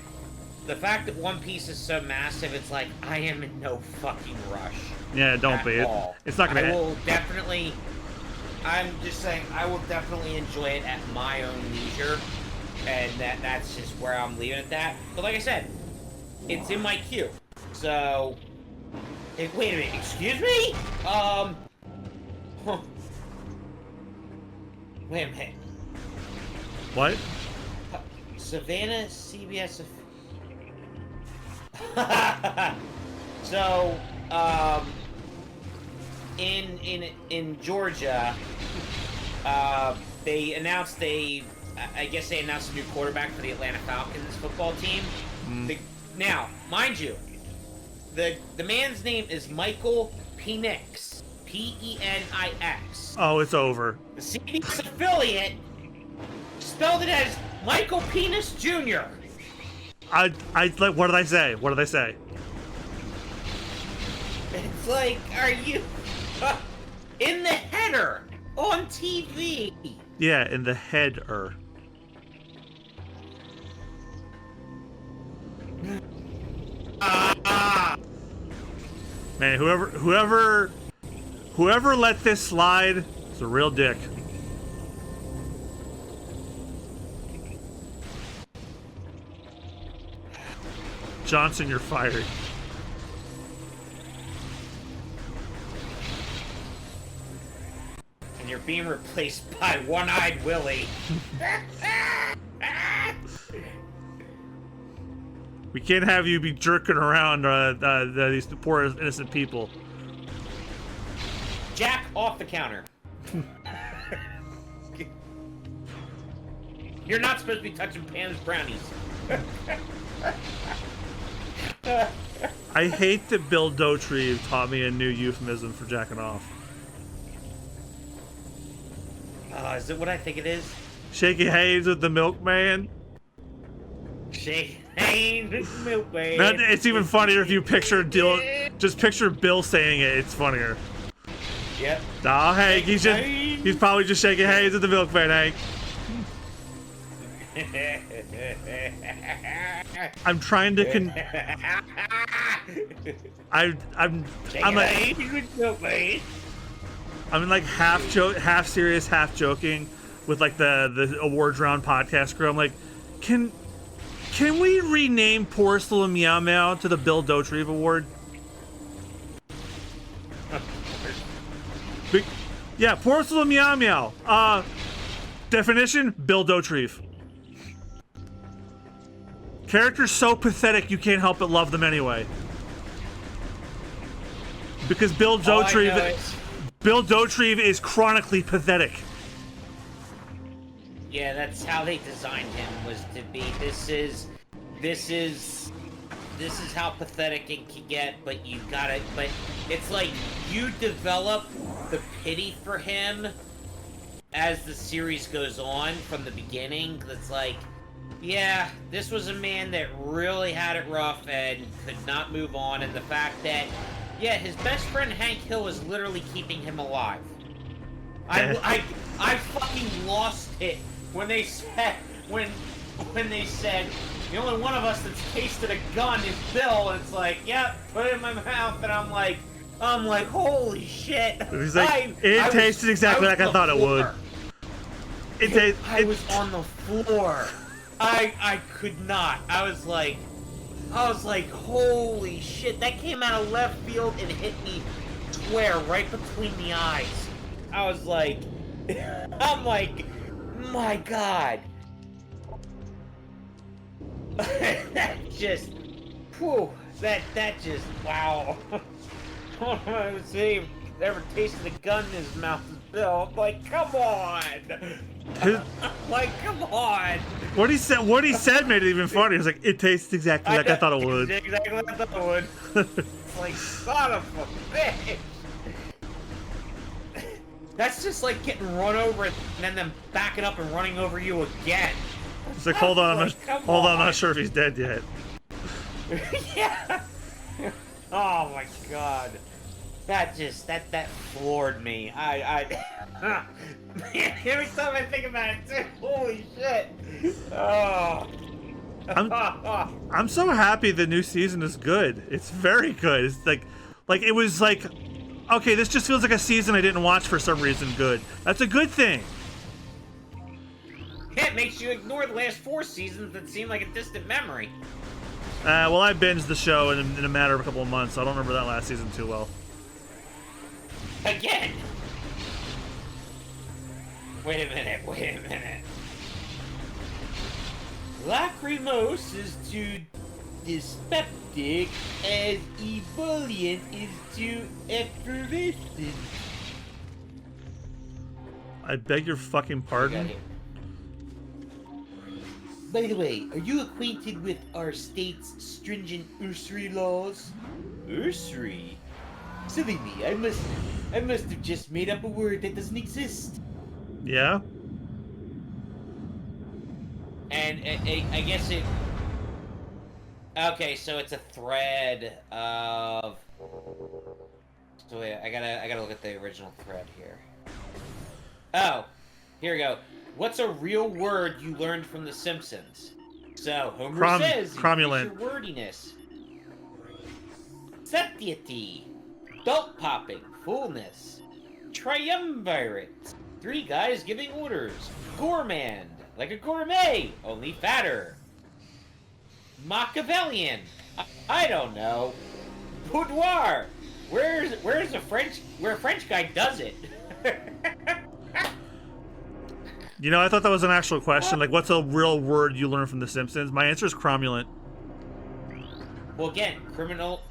the fact that One Piece is so massive, it's like, I am in no fucking rush. Yeah, don't be. It's not gonna. I will definitely. I'm just saying, I will definitely enjoy it at my own leisure, and that's just where I'm leaving it at that. But like I said, it's in my queue. So, wait a minute, excuse me? Wait a minute. What? Savannah, CBS. So, in Georgia, they announced I guess they announced a new quarterback for the Atlanta Falcons football team. Now, mind you, the man's name is Michael Penix. Penix. Oh, it's over. The CBS affiliate spelled it as Michael Penis Jr. What did I say? What did I say? It's like, are you in the header on TV? Yeah, in the header. Man, whoever let this slide is a real dick. Johnson, you're fired. And you're being replaced by One-Eyed Willie. We can't have you be jerking around these poor innocent people. Jack, off the counter. You're not supposed to be touching Pam's brownies. I hate that Bill Dauterive taught me a new euphemism for jacking off. Is it what I think it is? Shaking hands with the milkman. Shake hands with the milkman. That, it's even funnier if you picture just picture Bill saying it. It's funnier. Yep. Oh, hey, he's just. Hands He's probably just shaking hands at the milkman, Hank. I'm trying to I'm like I'm like half serious, half joking with like the awards round podcast crew. I'm like, can we rename Porcelain Meow Meow to the Bill Dauterive Award? Yeah, Porcelain Meow Meow. Definition: Bill Dauterive. Characters so pathetic you can't help but love them anyway. Because Bill Dauterive is chronically pathetic. Yeah, that's how they designed him, was to be this is how pathetic it can get, but it's like you develop the pity for him as the series goes on from the beginning. It's like, yeah, this was a man that really had it rough and could not move on, and the fact that, yeah, his best friend Hank Hill was literally keeping him alive. I fucking lost it when they said when they said the only one of us that's tasted a gun is Bill, and it's like, yep, put it in my mouth, and I'm like, holy shit. He's like, it tasted exactly like I thought it would. I was on the floor. I could not. I was like, holy shit, that came out of left field and hit me square right between the eyes. I was like, I'm like, my God. That just, whew, that just, wow. I was saying, never tasted a gun in his mouth as Bill. I'm like, come on. Like, come on. What he said made it even funnier. He was like, it tastes exactly like I thought it would. Exactly like I thought it would. Like, son of a bitch. That's just like getting run over and then them backing up and running over you again. It's like, hold on, I'm not sure if he's dead yet. Yeah. Oh my God. That floored me. Man, every time I think about it, too, holy shit. Oh. I'm so happy the new season is good. It's very good. It's like it was like, okay, this just feels like a season I didn't watch for some reason good. That's a good thing. It makes you ignore the last 4 seasons that seem like a distant memory. Well, I binged the show in a matter of a couple of months, so I don't remember that last season too well. Again! Wait a minute. Lachrymose is to dyspeptic as ebullient is to effervescent. I beg your fucking pardon? By the way, are you acquainted with our state's stringent usury laws? Usury? Silly me, I must have just made up a word that doesn't exist. Yeah? And I guess it... Okay, so it's a thread of... So wait, I gotta look at the original thread here. Oh, here we go. What's a real word you learned from The Simpsons? So, Homer says, cromulent. Your wordiness. Satiety. Belt popping. Fullness. Triumvirate. 3 guys giving orders. Gourmand. Like a gourmet, only fatter. Machiavellian. I don't know. Boudoir. Where a French guy does it? You know, I thought that was an actual question. Like, what's a real word you learned from The Simpsons? My answer is cromulent. Well, again, Criminal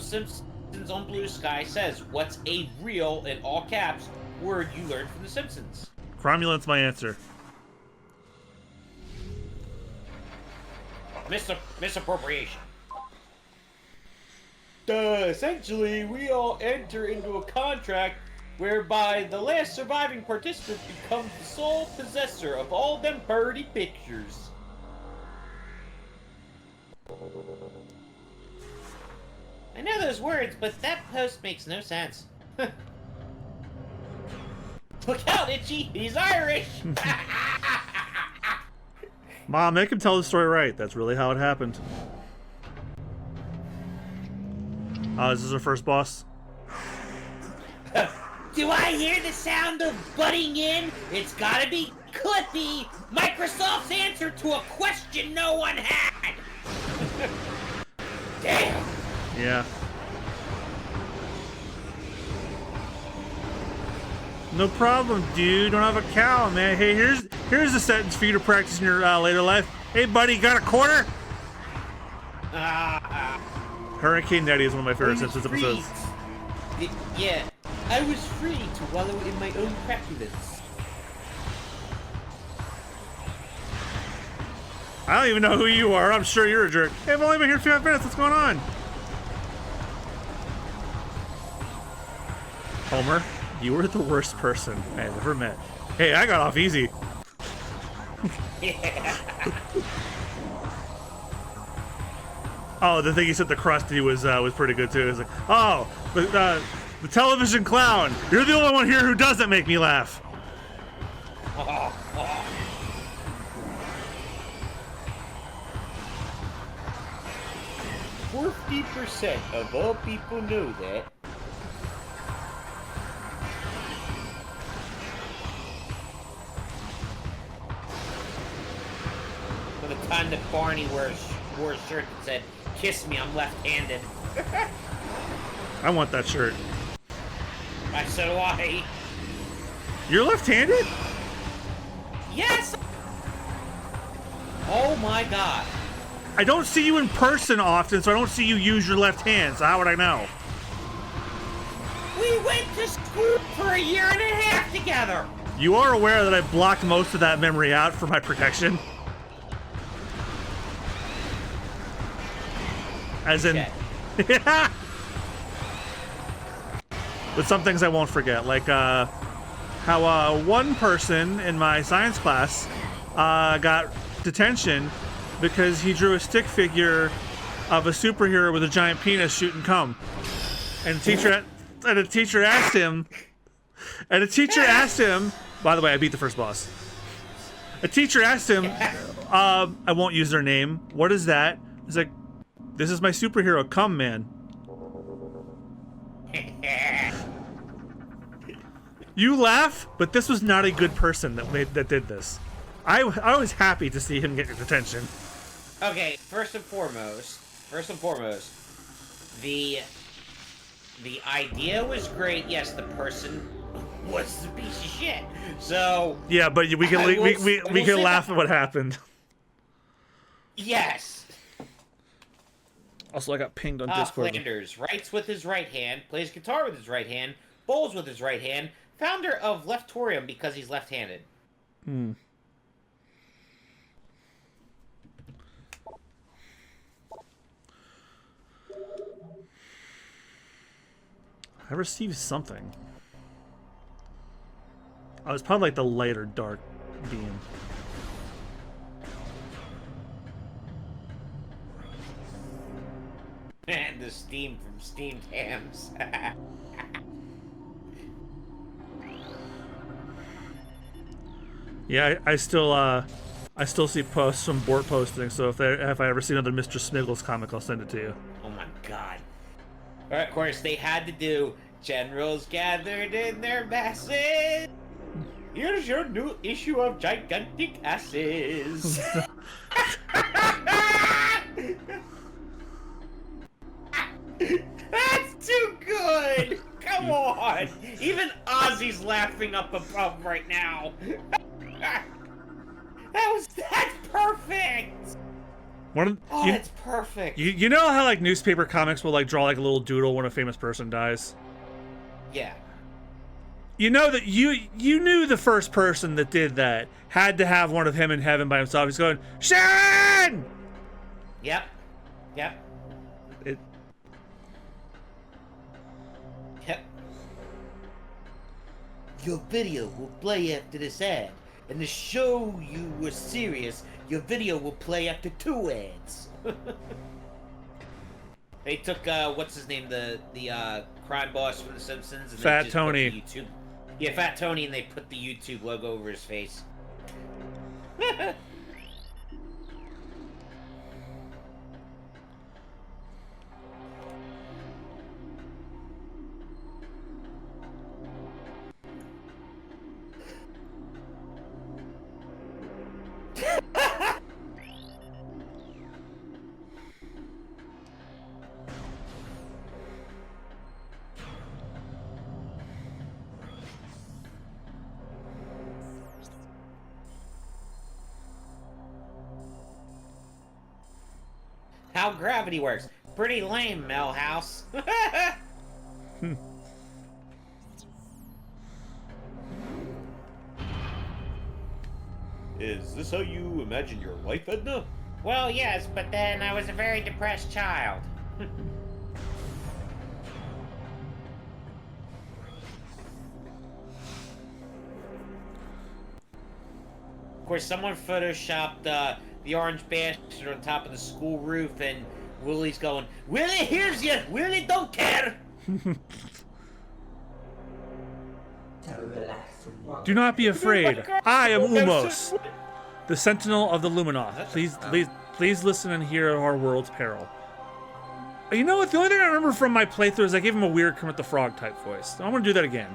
Simpsons on Blue Sky says, what's a real, in all caps, word you learned from The Simpsons? Cromulent's my answer. Misappropriation. Essentially, we all enter into a contract whereby the last surviving participant becomes the sole possessor of all them birdie pictures. I know those words, but that post makes no sense. Look out, Itchy! He's Irish! Mom, make him tell the story right. That's really how it happened. Is this our first boss? Do I hear the sound of butting in? It's gotta be Clippy! Microsoft's answer to a question no one had! Damn! Yeah. No problem, dude. Don't have a cow, man. Hey, here's a sentence for you to practice in your later life. Hey, buddy, got a quarter? Hurricane Nettie is one of my favorite Simpsons episodes. Yeah, I was free to wallow in my own crapulence. I don't even know who you are. I'm sure you're a jerk. Hey, I've only been here 5 minutes. What's going on? Homer, you were the worst person I've ever met. Hey, I got off easy. Yeah. Oh, the thing he said, the Krusty was pretty good too. It's like, oh, the television clown. You're the only one here who doesn't make me laugh. 40% of all people know that. By the time that Barney wore a shirt that said, "Kiss me, I'm left-handed." I want that shirt. So do I. You're left-handed? Yes! Oh my god. I don't see you in person often, so I don't see you use your left hand, so how would I know? We went to school for a year and a half together! You are aware that I blocked most of that memory out for my protection? As in... Okay. But some things I won't forget, like how one person in my science class got detention because he drew a stick figure of a superhero with a giant penis shooting cum, and a teacher asked him. By the way, I beat the first boss. A teacher asked him, I won't use their name. What is that? He's like, this is my superhero, cum man. You laugh, but this was not a good person that did this. I was happy to see him get your attention. Okay, first and foremost, the idea was great. Yes, the person was a piece of shit. So yeah, but we can laugh at what happened. Yes. Also, I got pinged on Discord. Flanders writes with his right hand, plays guitar with his right hand, bowls with his right hand. Founder of Leftorium because he's left-handed. I received something. Oh, it's probably like the lighter dark beam. And the steam from steamed hams. Yeah, I still see posts from Bort posting. So if I ever see another Mr. Smiggles comic, I'll send it to you. Oh my god! Of course, they had to do generals gathered in their masses. Here's your new issue of Gigantic Asses. That's too good. Come on. Even Ozzy's laughing up above right now. That's perfect. That's perfect. You know how like newspaper comics will like draw like a little doodle when a famous person dies? Yeah. You know that you knew the first person that did that had to have one of him in heaven by himself. He's going, Sharon! Yep. Your video will play after this ad. And to show you were serious, your video will play after 2 ads. They took what's his name, the crime boss from The Simpsons, and Fat they just Tony. put the YouTube. Yeah, Fat Tony, and they put the YouTube logo over his face. How gravity works. Pretty lame, Melhouse. Is this how you imagine your life, Edna? Well, yes, but then I was a very depressed child. Of course, someone photoshopped the orange bastard on top of the school roof, and Willie's going, Willie hears you! Willie don't care! Do not be afraid. I am Umos, the Sentinel of the Luminoth. Please listen and hear our world's peril. You know what? The only thing I remember from my playthrough is I gave him a weird Kermit the Frog type voice. I'm gonna do that again.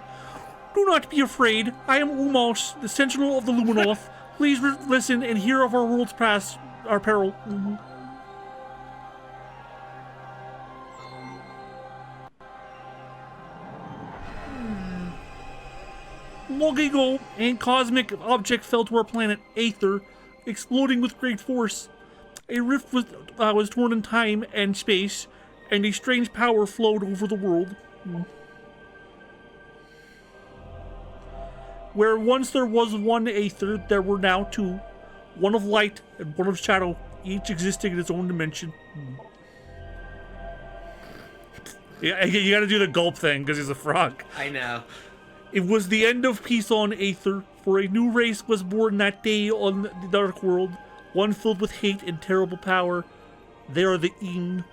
Do not be afraid. I am Umos, the Sentinel of the Luminoth. Please listen and hear of our world's past, our peril. Long ago, a cosmic object fell to our planet, Aether, exploding with great force. A rift was torn in time and space, and a strange power flowed over the world. Where once there was one Aether, there were now two. One of light and one of shadow, each existing in its own dimension. Yeah, you gotta do the gulp thing, because he's a frog. I know. It was the end of peace on Aether, for a new race was born that day on the Dark World, one filled with hate and terrible power. They are the Ing.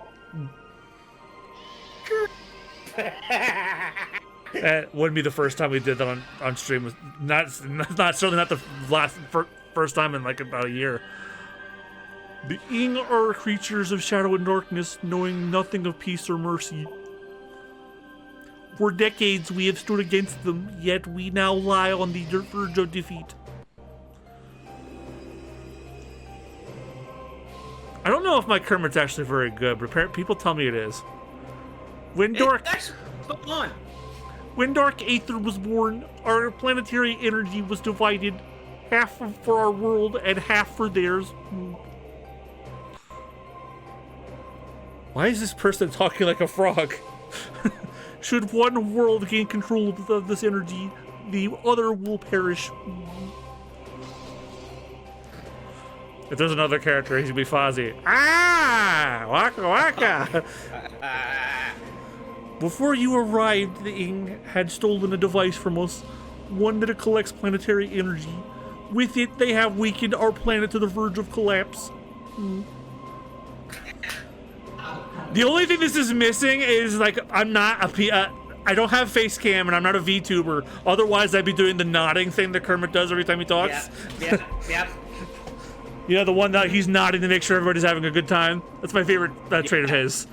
That wouldn't be the first time we did that on stream. Was certainly not the first time in like about a year. The Ing are creatures of shadow and darkness, knowing nothing of peace or mercy. For decades we have stood against them, yet we now lie on the verge of defeat. I don't know if my Kermit's actually very good, but people tell me it is. When Dark Aether was born, our planetary energy was divided, half for our world and half for theirs. Why is this person talking like a frog? Should one world gain control of this energy, the other will perish. If there's another character, he's gonna be Fozzie. Ah! Waka waka! Before you arrived, the Ing had stolen a device from us, one that collects planetary energy. With it, they have weakened our planet to the verge of collapse. The only thing this is missing is, like, I'm not I don't have face cam and I'm not a VTuber. Otherwise, I'd be doing the nodding thing that Kermit does every time he talks. Yep. You know, the one that he's nodding to make sure everybody's having a good time. That's my favorite trait of his.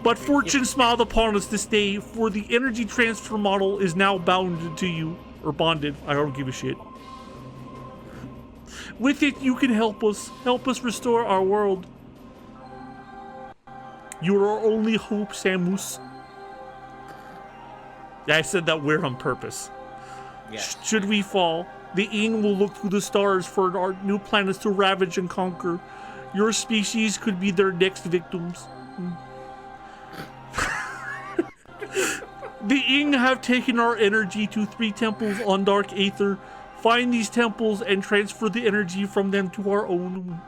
But fortune smiled upon us this day, for the energy transfer model is now bound to you. Or bonded. I don't give a shit. With it, you can help us restore our world. You're our only hope, Samus. Yeah, I said that weird on purpose. Yeah. Should we fall, the Ing will look through the stars for our new planets to ravage and conquer. Your species could be their next victims. The Ing have taken our energy to 3 temples on Dark Aether. Find these temples and transfer the energy from them to our own.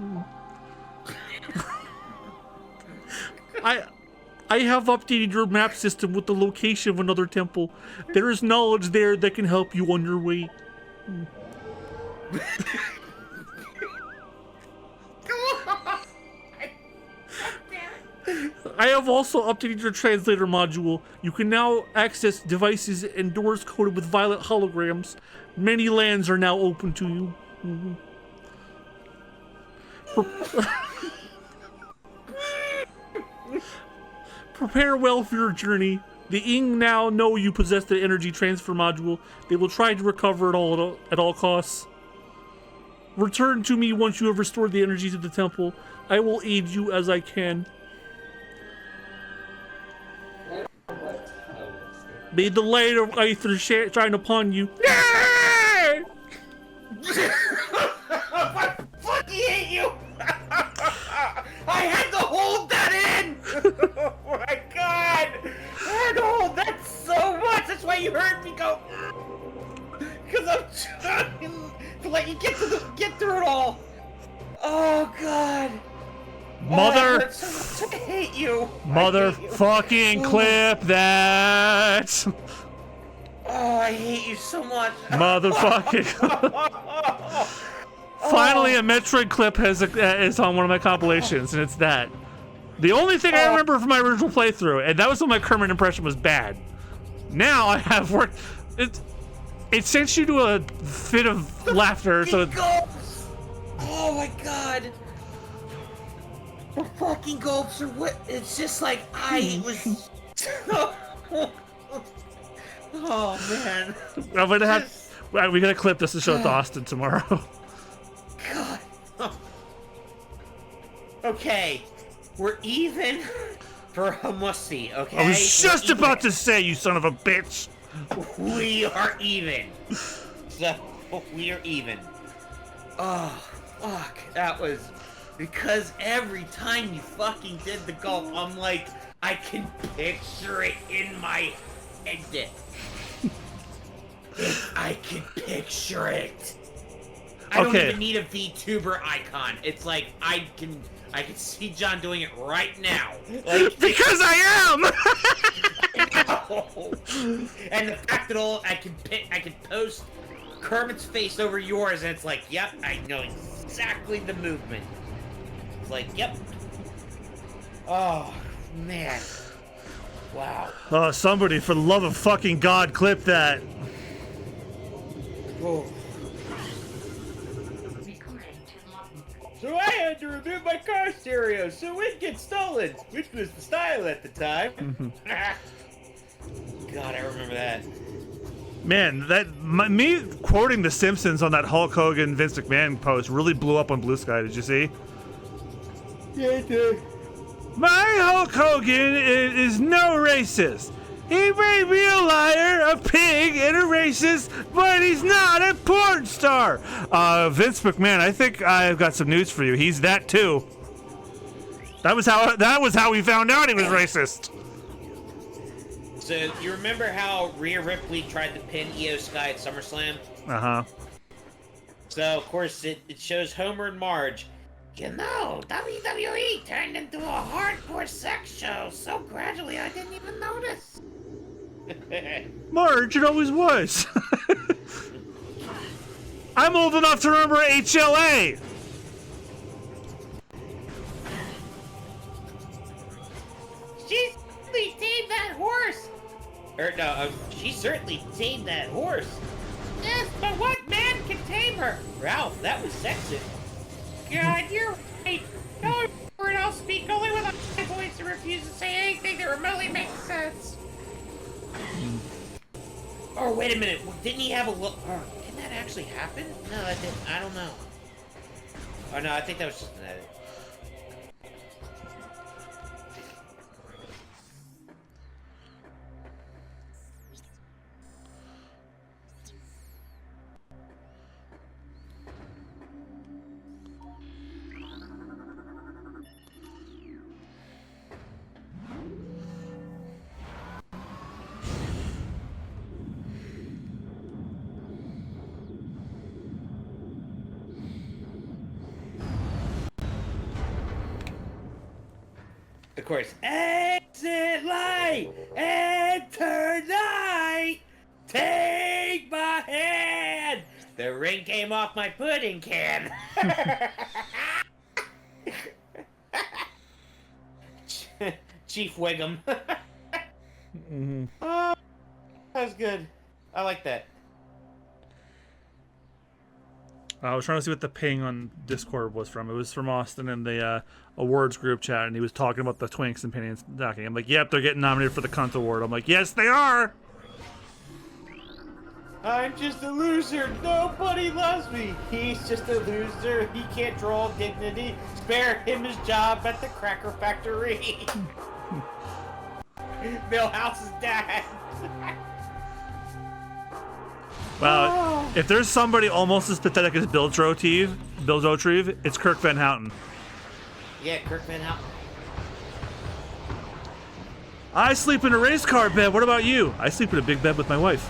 I have updated your map system with the location of another temple. There is knowledge there that can help you on your way. I have also updated your translator module. You can now access devices and doors coated with violet holograms. Many lands are now open to you. Mhm. Prepare well for your journey. The Ing now know you possess the energy transfer module. They will try to recover it all at all costs. Return to me once you have restored the energy to the temple. I will aid you as I can. May the light of Aether shine upon you. I fucking hate you! I had to hold that in! Oh my god! I had to hold that so much! That's why you heard me go. Because I'm trying to let you get through it all. Oh god. Mother. Oh, it hurts so much. I hate you. Motherfucking clip that. Oh, I hate you so much. Motherfucking. Finally, a Metroid clip is on one of my compilations, and it's that. The only thing I remember from my original playthrough, and that was when my Kermit impression was bad. Now I have worked. It sends you to a fit of laughter. So. Oh my god. The fucking gulps are what? It's just like I was. Oh man. I'm gonna have. We gotta clip this to show it to Austin tomorrow. God. Okay, we're even for a musty. Okay. I was just about to say, you son of a bitch. We are even. So we are even. Oh fuck! That was because every time you fucking did the gulp, I'm like, I can picture it in my head. I can picture it. I don't even need a VTuber icon. It's like I can see John doing it right now. Like, because I am. And the fact that I can post Kermit's face over yours, and it's like, yep, I know exactly the movement. It's like, yep. Oh man. Wow. Oh, somebody, for the love of fucking God, clip that. Oh. So I had to remove my car stereo so it gets stolen, which was the style at the time. God, I remember that. Man, me quoting The Simpsons on that Hulk Hogan Vince McMahon post really blew up on Blue Sky. Did you see? Yeah, it did. My Hulk Hogan is no racist. He may be a liar, a pig, and a racist, but he's not a porn star. Vince McMahon, I think I've got some news for you. He's that too. That was how we found out he was racist. So you remember how Rhea Ripley tried to pin Io Sky at SummerSlam? Uh-huh. So of course it shows Homer and Marge. You know, WWE turned into a hardcore sex show so gradually I didn't even notice. Marge, it always was. I'm old enough to remember HLA. She certainly tamed that horse. She certainly tamed that horse. Yes, but what man can tame her? Ralph, that was sexist. God, you're right. No word I'll speak only with a high voice and refuse to say anything that remotely makes sense. Oh, wait a minute. Didn't he have a look? Oh, didn't that actually happen? No, that didn't. I don't know. Oh, no, I think that was just an edit. Of course, exit light, enter night, take my hand. The ring came off my pudding can. Chief Wiggum. Mm-hmm. That was good. I like that. I was trying to see what the ping on Discord was from. It was from Austin in the awards group chat, and he was talking about the Twinks and Pinions docking. I'm like, yep, they're getting nominated for the Cunt Award. I'm like, yes, they are! I'm just a loser. Nobody loves me. He's just a loser. He can't draw dignity. Spare him his job at the Cracker Factory. Millhouse's dad. Wow, if there's somebody almost as pathetic as Bill Dotrieve, it's Kirk Van Houten. Yeah, Kirk Van Houten. I sleep in a race car bed. What about you? I sleep in a big bed with my wife.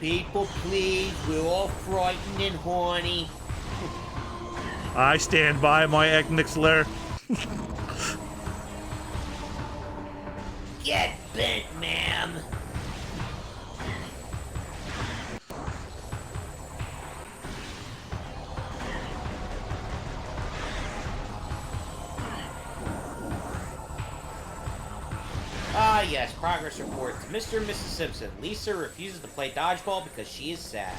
People, please. We're all frightened and horny. I stand by my Egnixler. Get bent, ma'am. Ah, yes, progress report. Mr. and Mrs. Simpson. Lisa refuses to play dodgeball because she is sad.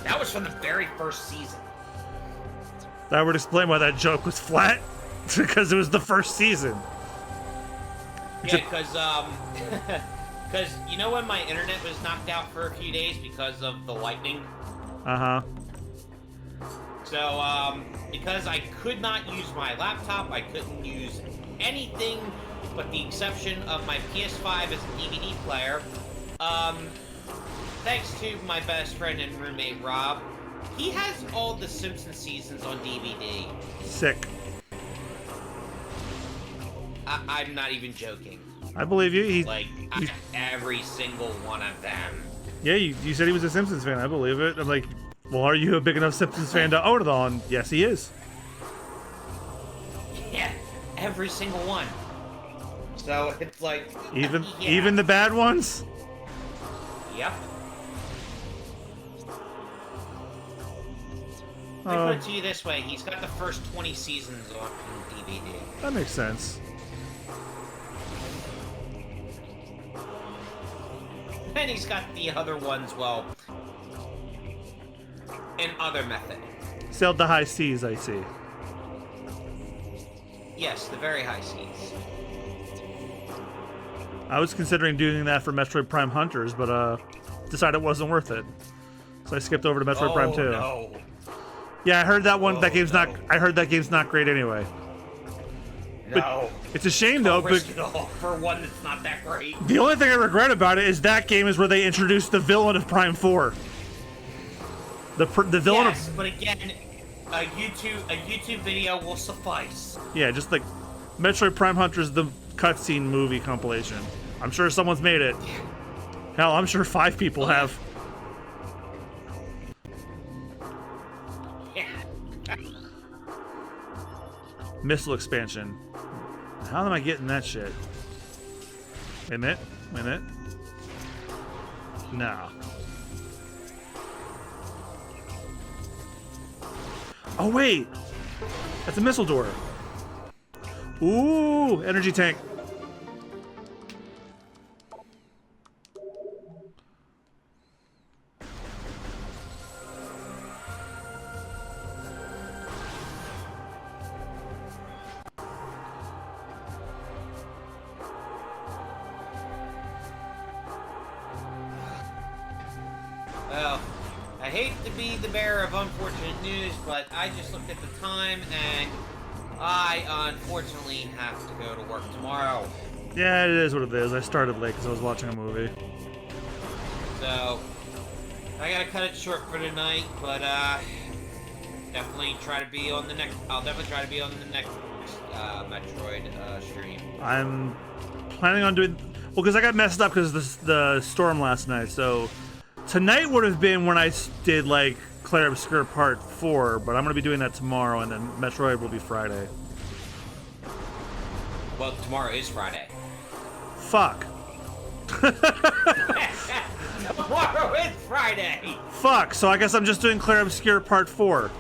That was from the very first season. That would explain why that joke was flat. Because it was the first season. Yeah, because you know when my internet was knocked out for a few days because of the lightning? Uh-huh. So, because I could not use my laptop, I couldn't use anything but the exception of my PS5 as a DVD player. Thanks to my best friend and roommate, Rob. He has all the Simpsons seasons on DVD. Sick. I'm not even joking. I believe you. Every single one of them. Yeah, you said he was a Simpsons fan. I believe it. I'm like, well, are you a big enough Simpsons fan to own it all? And yes, he is. Yeah, every single one. So it's like even yeah. even the bad ones. Yep. Let me put it to you this way: he's got the first 20 seasons on DVD. That makes sense. And he's got the other ones, well, in other method. Sailed the high seas, I see. Yes, the very high seas. I was considering doing that for Metroid Prime Hunters, but decided it wasn't worth it. So I skipped over to Metroid Prime 2. No. Yeah, I heard that one. That game's not. I heard that game's not great anyway. No. It's a shame though. But Risk it all for one that's not that great. the only thing I regret about it is that game is where they introduced the villain of Prime 4. The villain Yes, but again, a YouTube video will suffice. Yeah, just like Metroid Prime Hunters, the cutscene movie compilation. I'm sure someone's made it. Hell, I'm sure 5 people have. Missile expansion. How am I getting that shit? Wait a minute. No. Oh wait! That's a missile door. Ooh, energy tank. Well, I hate to be the bearer of unfortunate news, but I just looked at the time and I unfortunately have to go to work tomorrow. Yeah, it is what it is. I started late because I was watching a movie. So, I gotta cut it short for tonight, but definitely try to be on the next. I'll definitely try to be on the next Metroid stream. I'm planning on doing well because I got messed up because of the storm last night. So tonight would have been when I did like Claire Obscure Part 4, but I'm gonna be doing that tomorrow, and then Metroid will be Friday. Well, tomorrow is Friday. Fuck. Tomorrow is Friday. Fuck. So I guess I'm just doing Claire Obscure Part 4.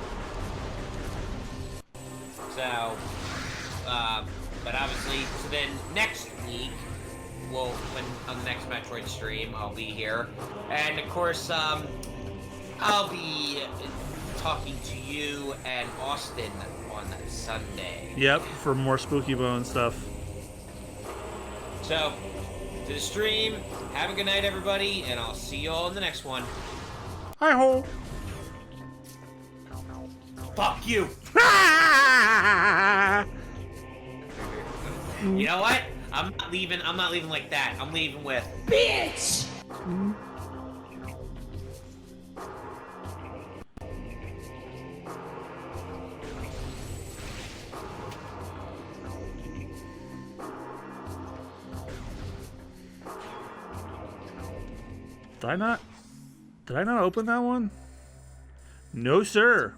then next week, when on the next Metroid stream, I'll be here, and of course, I'll be talking to you and Austin on Sunday. Yep, for more Spooky Bone stuff. So, to the stream, have a good night, everybody, and I'll see you all in the next one. Hi-ho! Fuck you! You know what? I'm not leaving like that. I'm leaving with bitch! Did I not open that one? No, sir.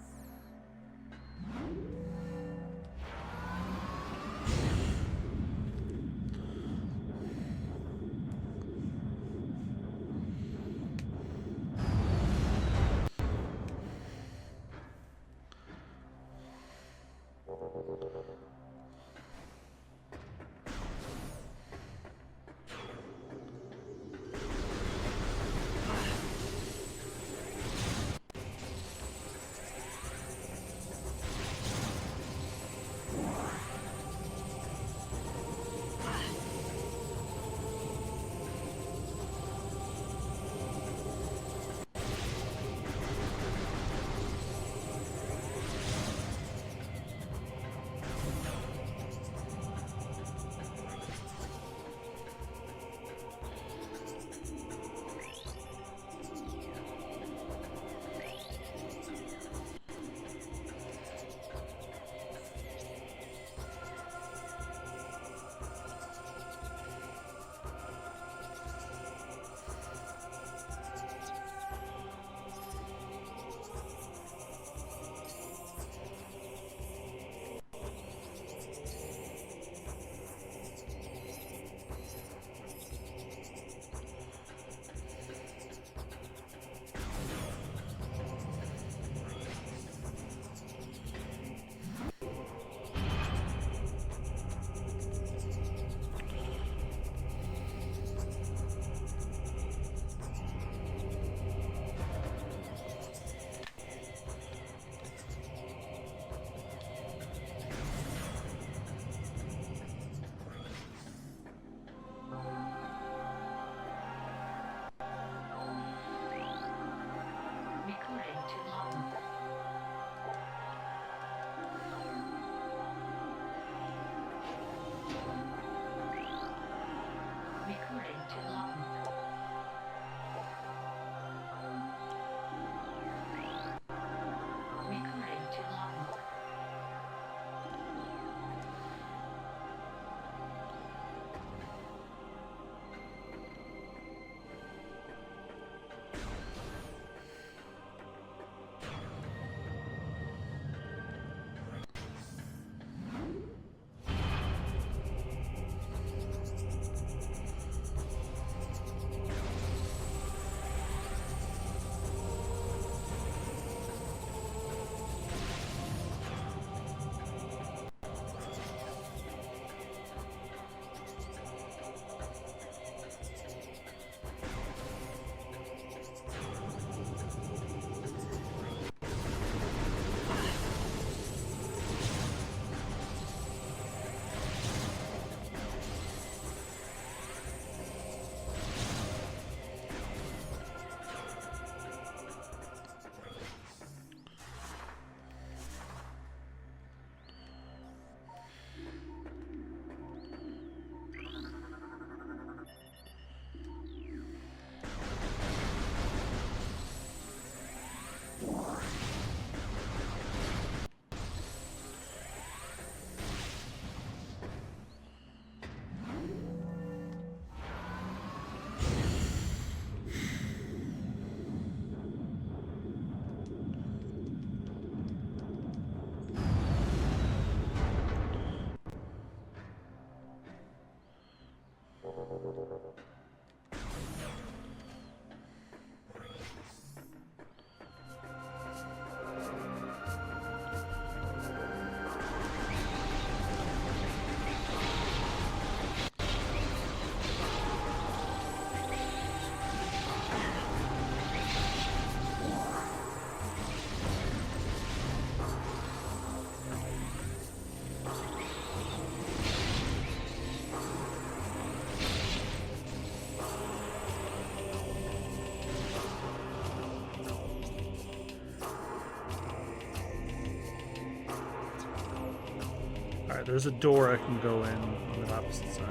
Yeah, there's a door I can go in on the opposite side.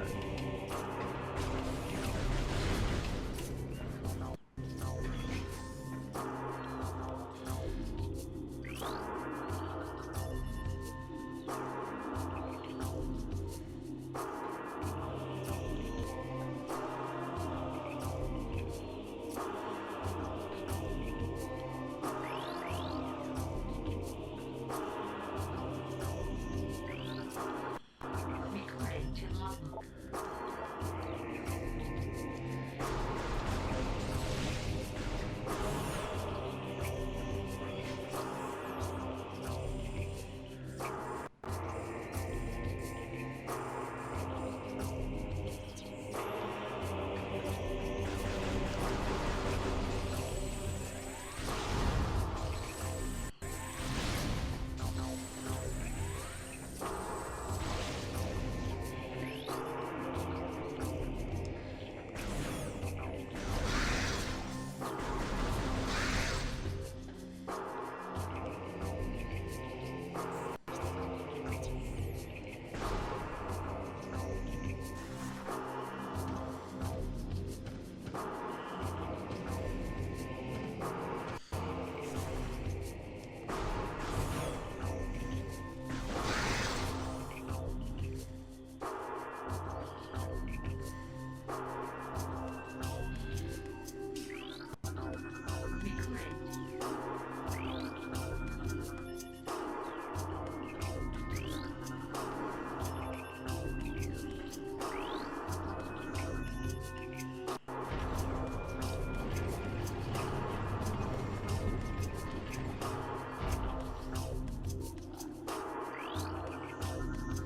Recording to logbook.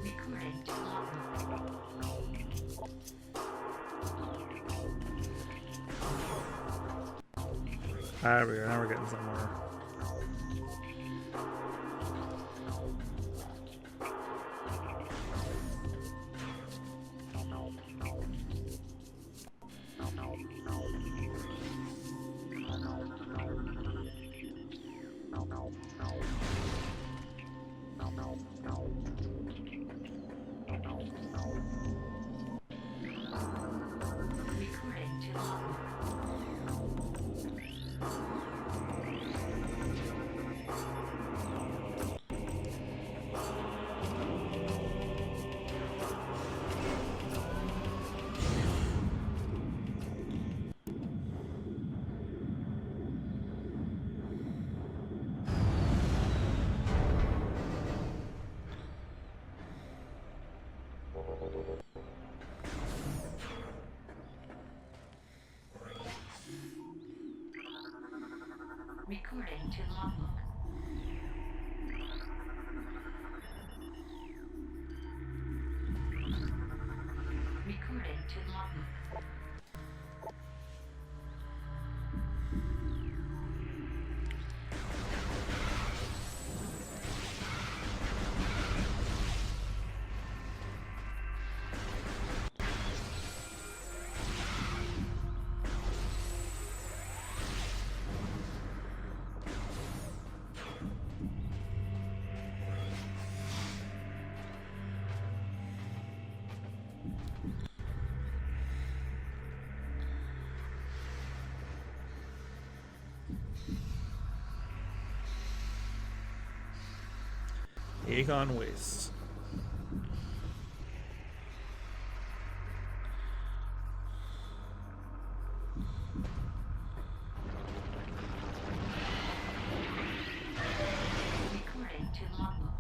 Recording to logbook. There we go. Now we're getting somewhere. Recording to logbook. Recording to logbook. Recording to logbook. Aegon Waste. Recording to logbook.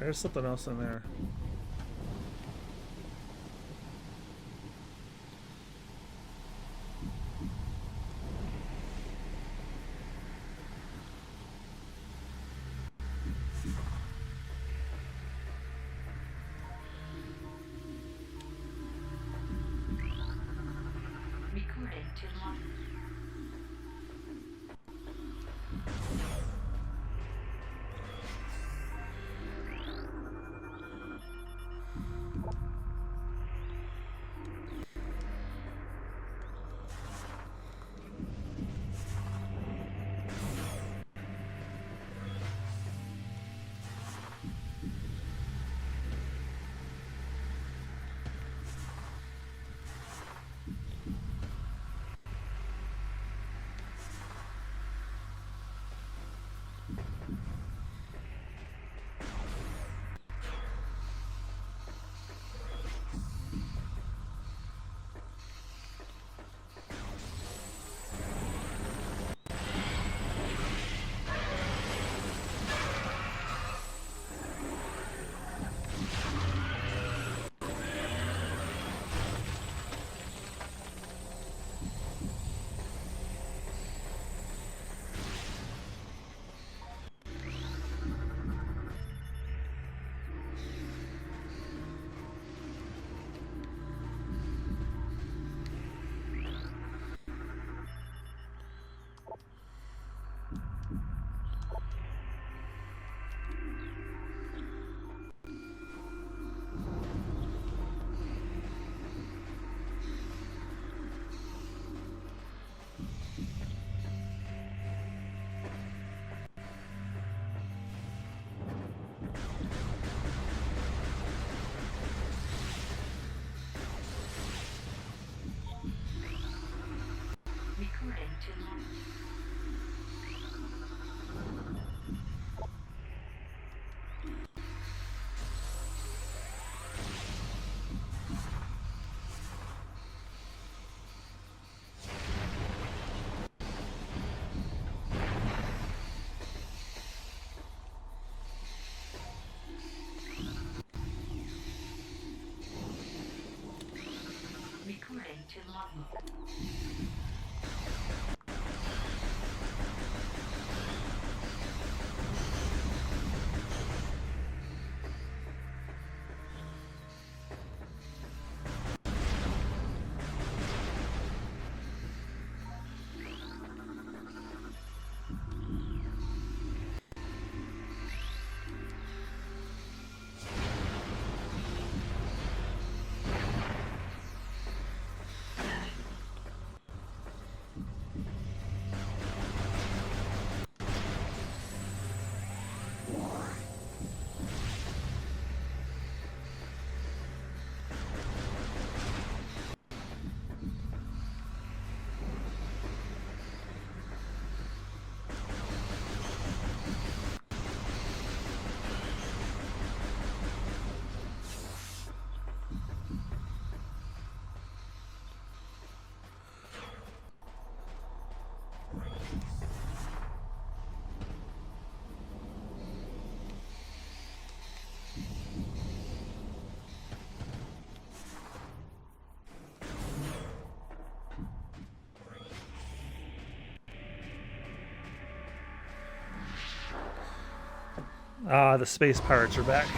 There's something else in there. Recording to logbook. Recording to logbook. Recording to logbook. Ah, the space pirates are back.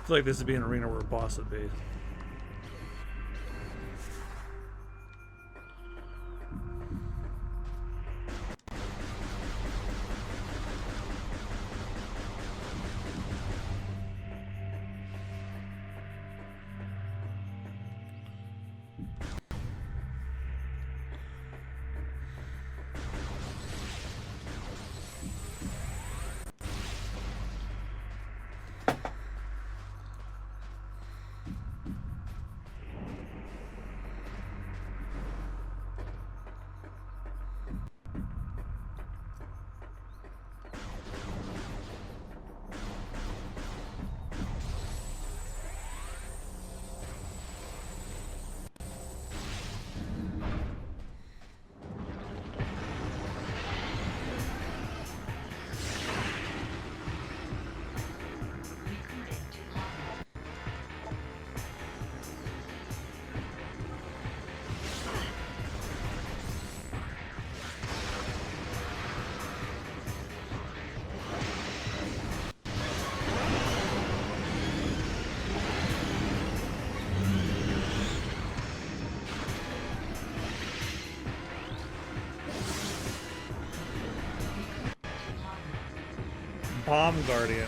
I feel like this would be an arena where a boss would be. Bomb Guardian.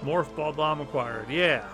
Morph Ball Bomb acquired. Yeah.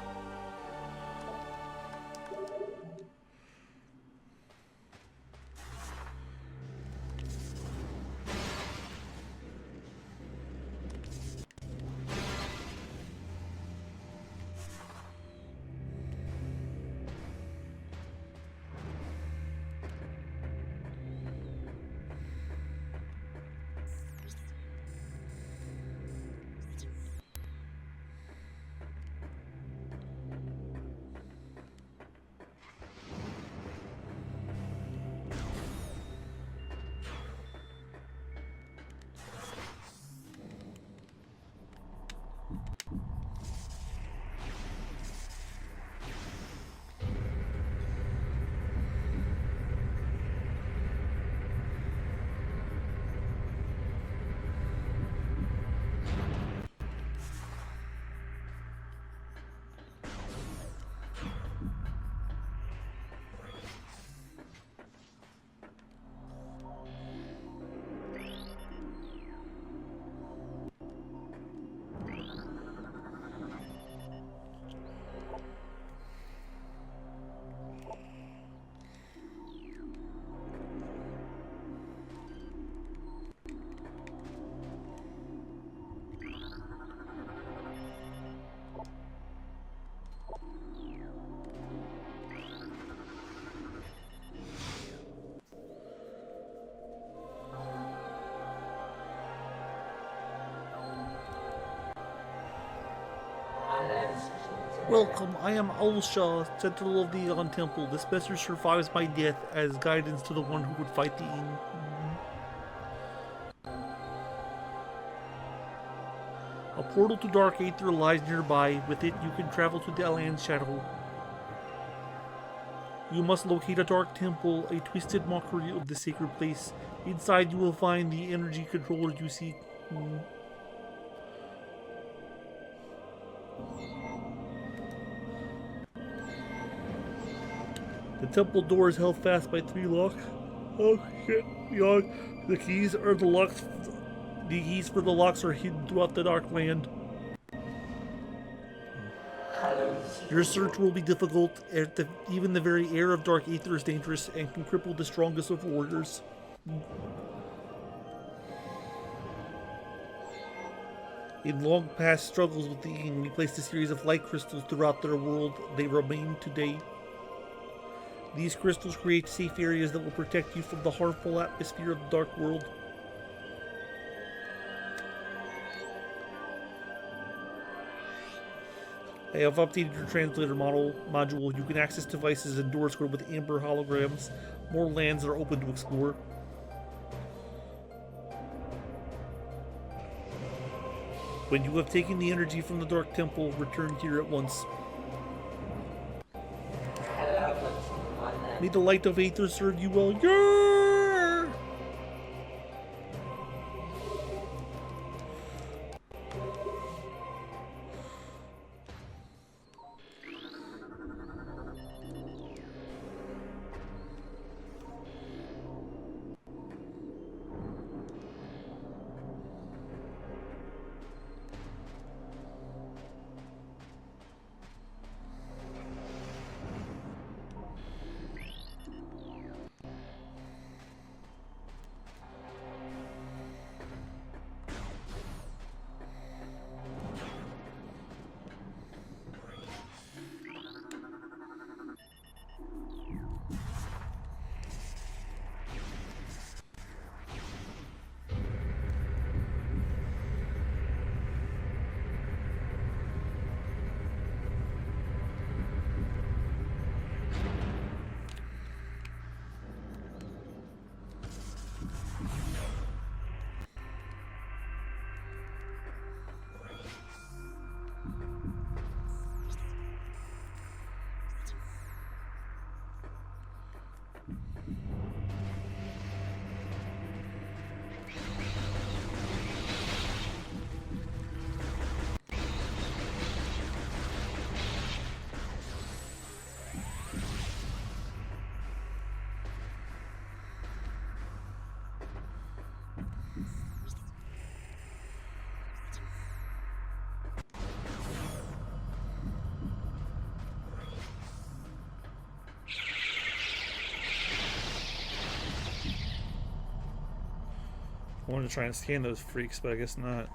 Welcome, I am Ulsha, Sentinel of the Eon Temple. This message survives my death as guidance to the one who would fight the Eon. A portal to Dark Aether lies nearby. With it, you can travel to the Land Shadow. You must locate a dark temple, a twisted mockery of the sacred place. Inside, you will find the energy controller you seek. The temple door is held fast by 3 locks. Oh shit! The keys are the locks. The keys for the locks are hidden throughout the dark land. Your search will be difficult. Even the very air of Dark Aether is dangerous and can cripple the strongest of warriors. In long past struggles with the Ing, we placed a series of light crystals throughout their world. They remain today. These crystals create safe areas that will protect you from the harmful atmosphere of the Dark World. I have updated your translator module. You can access devices and doors coded with amber holograms. More lands are open to explore. When you have taken the energy from the Dark Temple, return here at once. May the light of Aether serve you well. Yeah! I wanted to try and scan those freaks, but I guess not.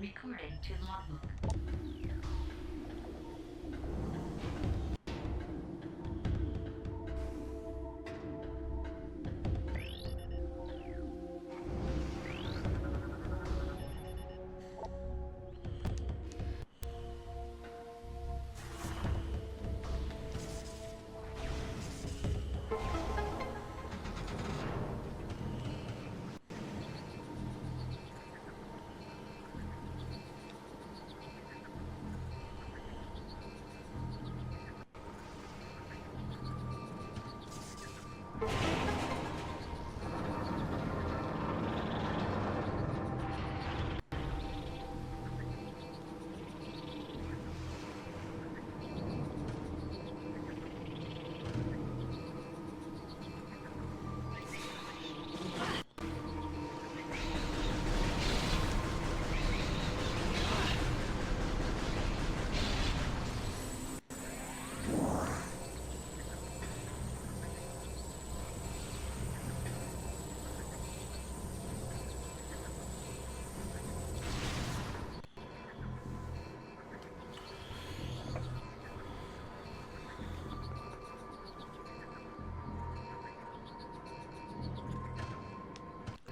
Recording to logbook.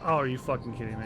Oh, are you fucking kidding me?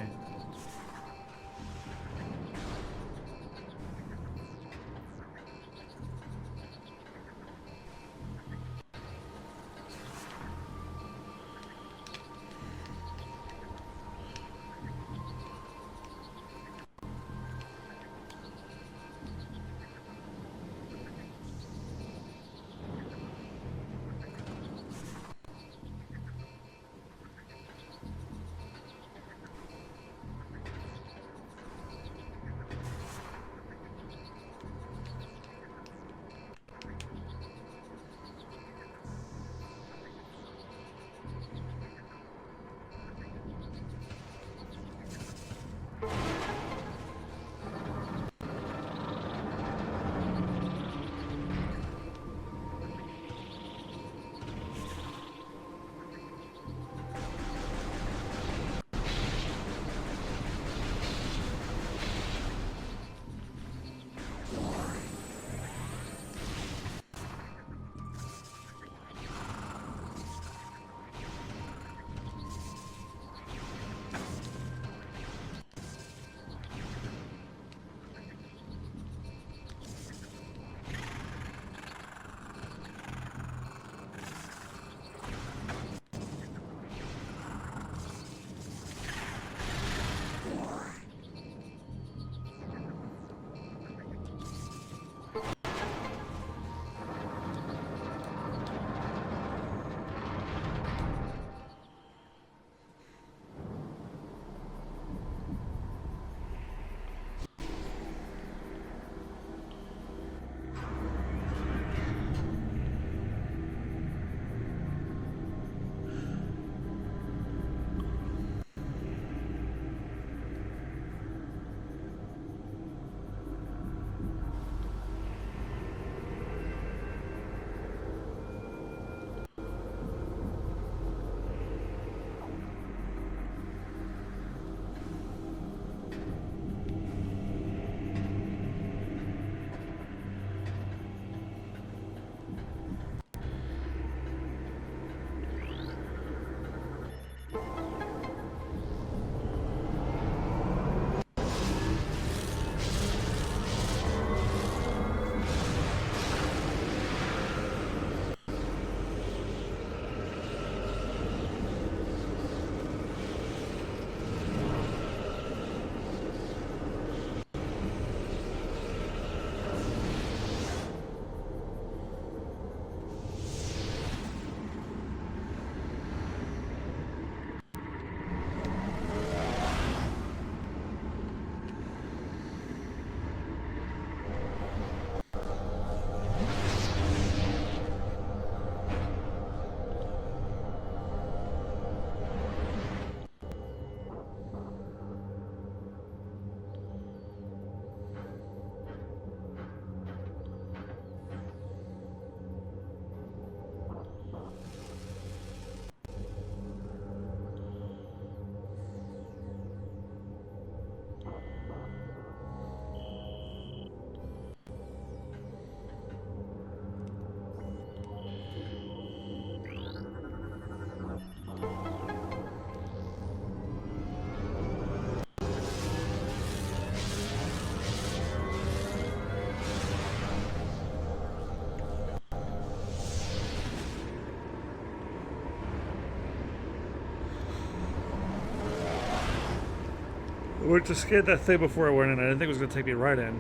went to scan that thing before I went in. I didn't think it was going to take me right in.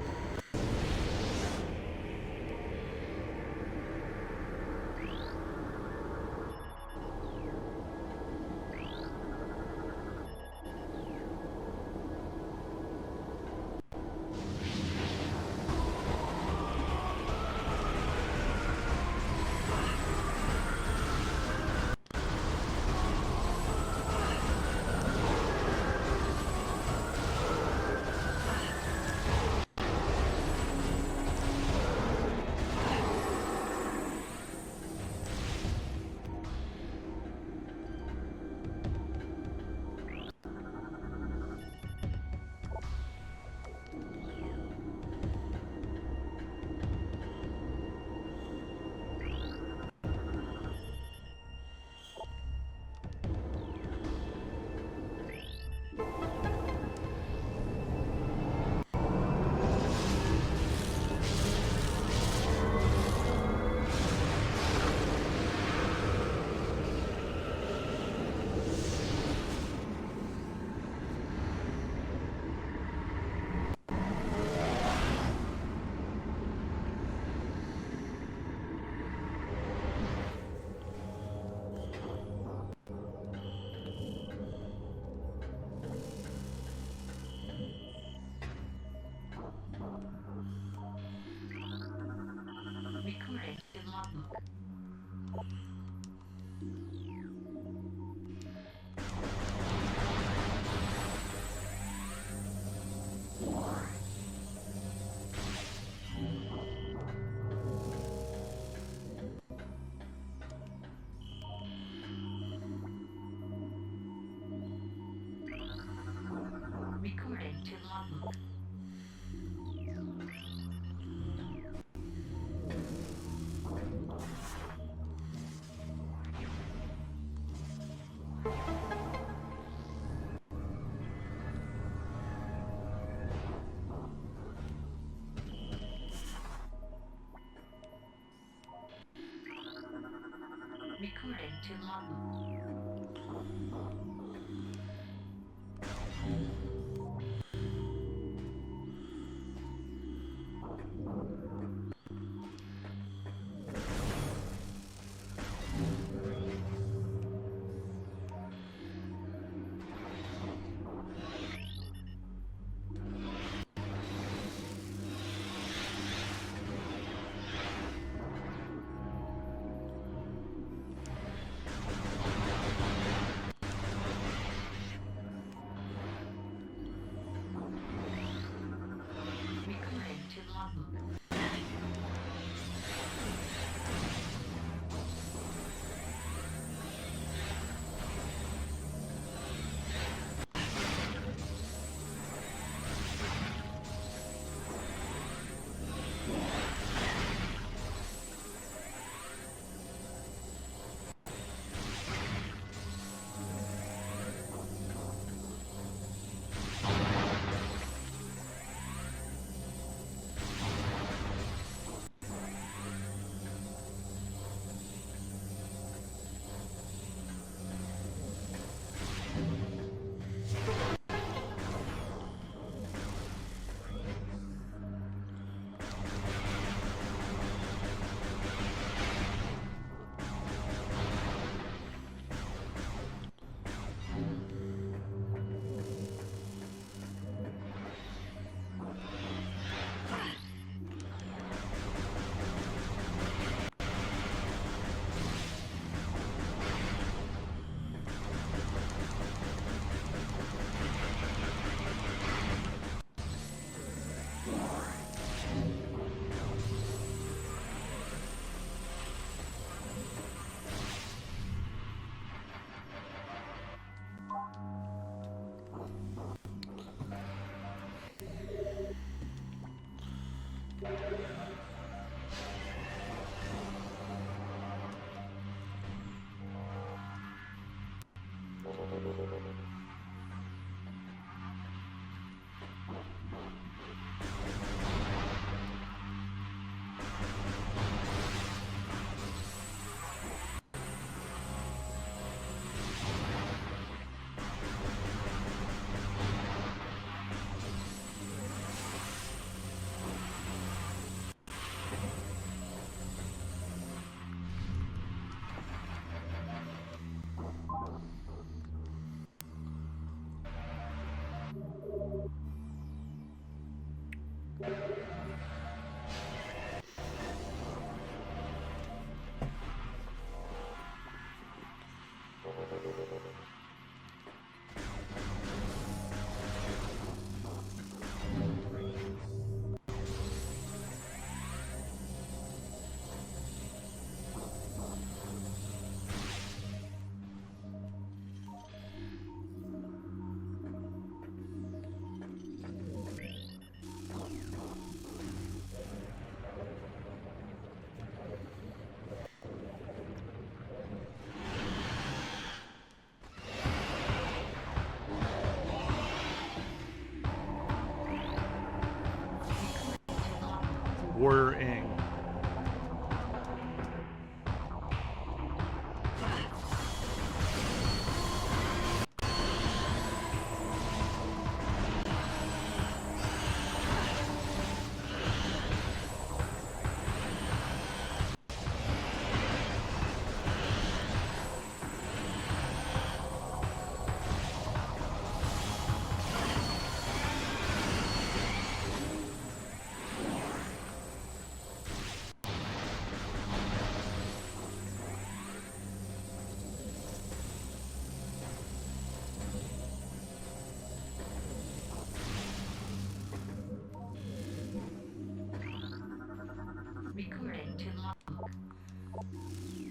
Recording to logbook. Recording to logbook. Recording to logbook. Recording to logbook. Warrior Ing. Recording to logbook. Recording to logbook.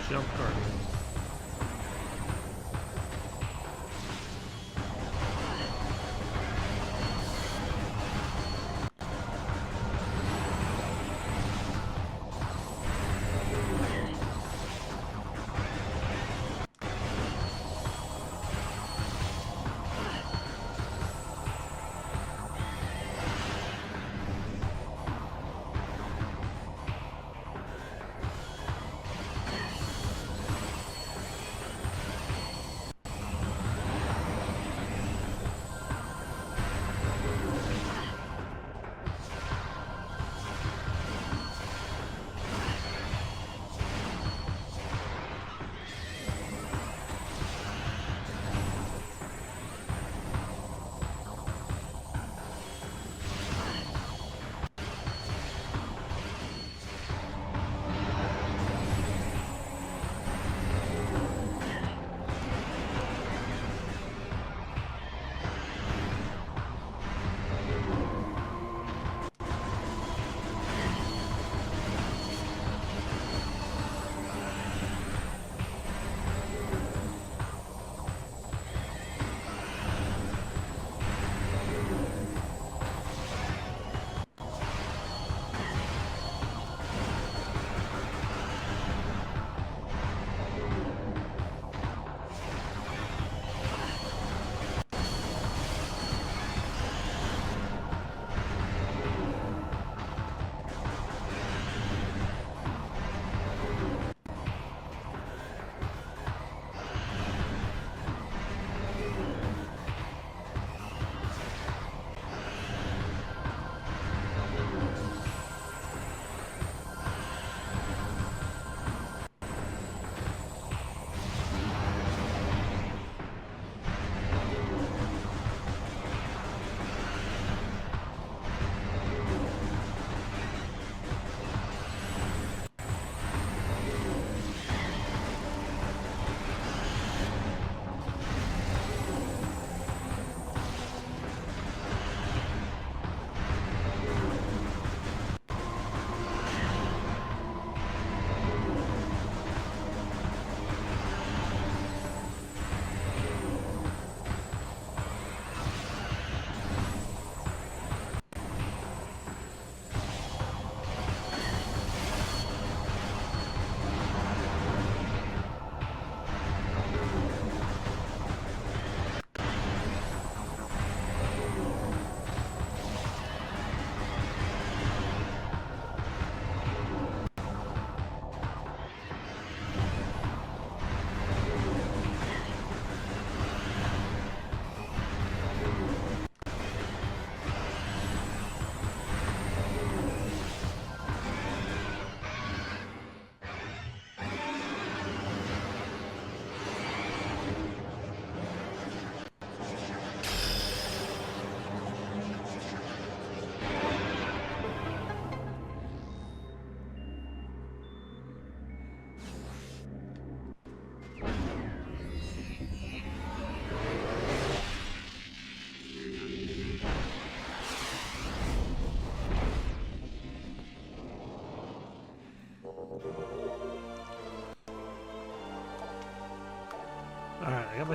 Jump card.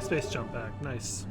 my space jump back. Nice.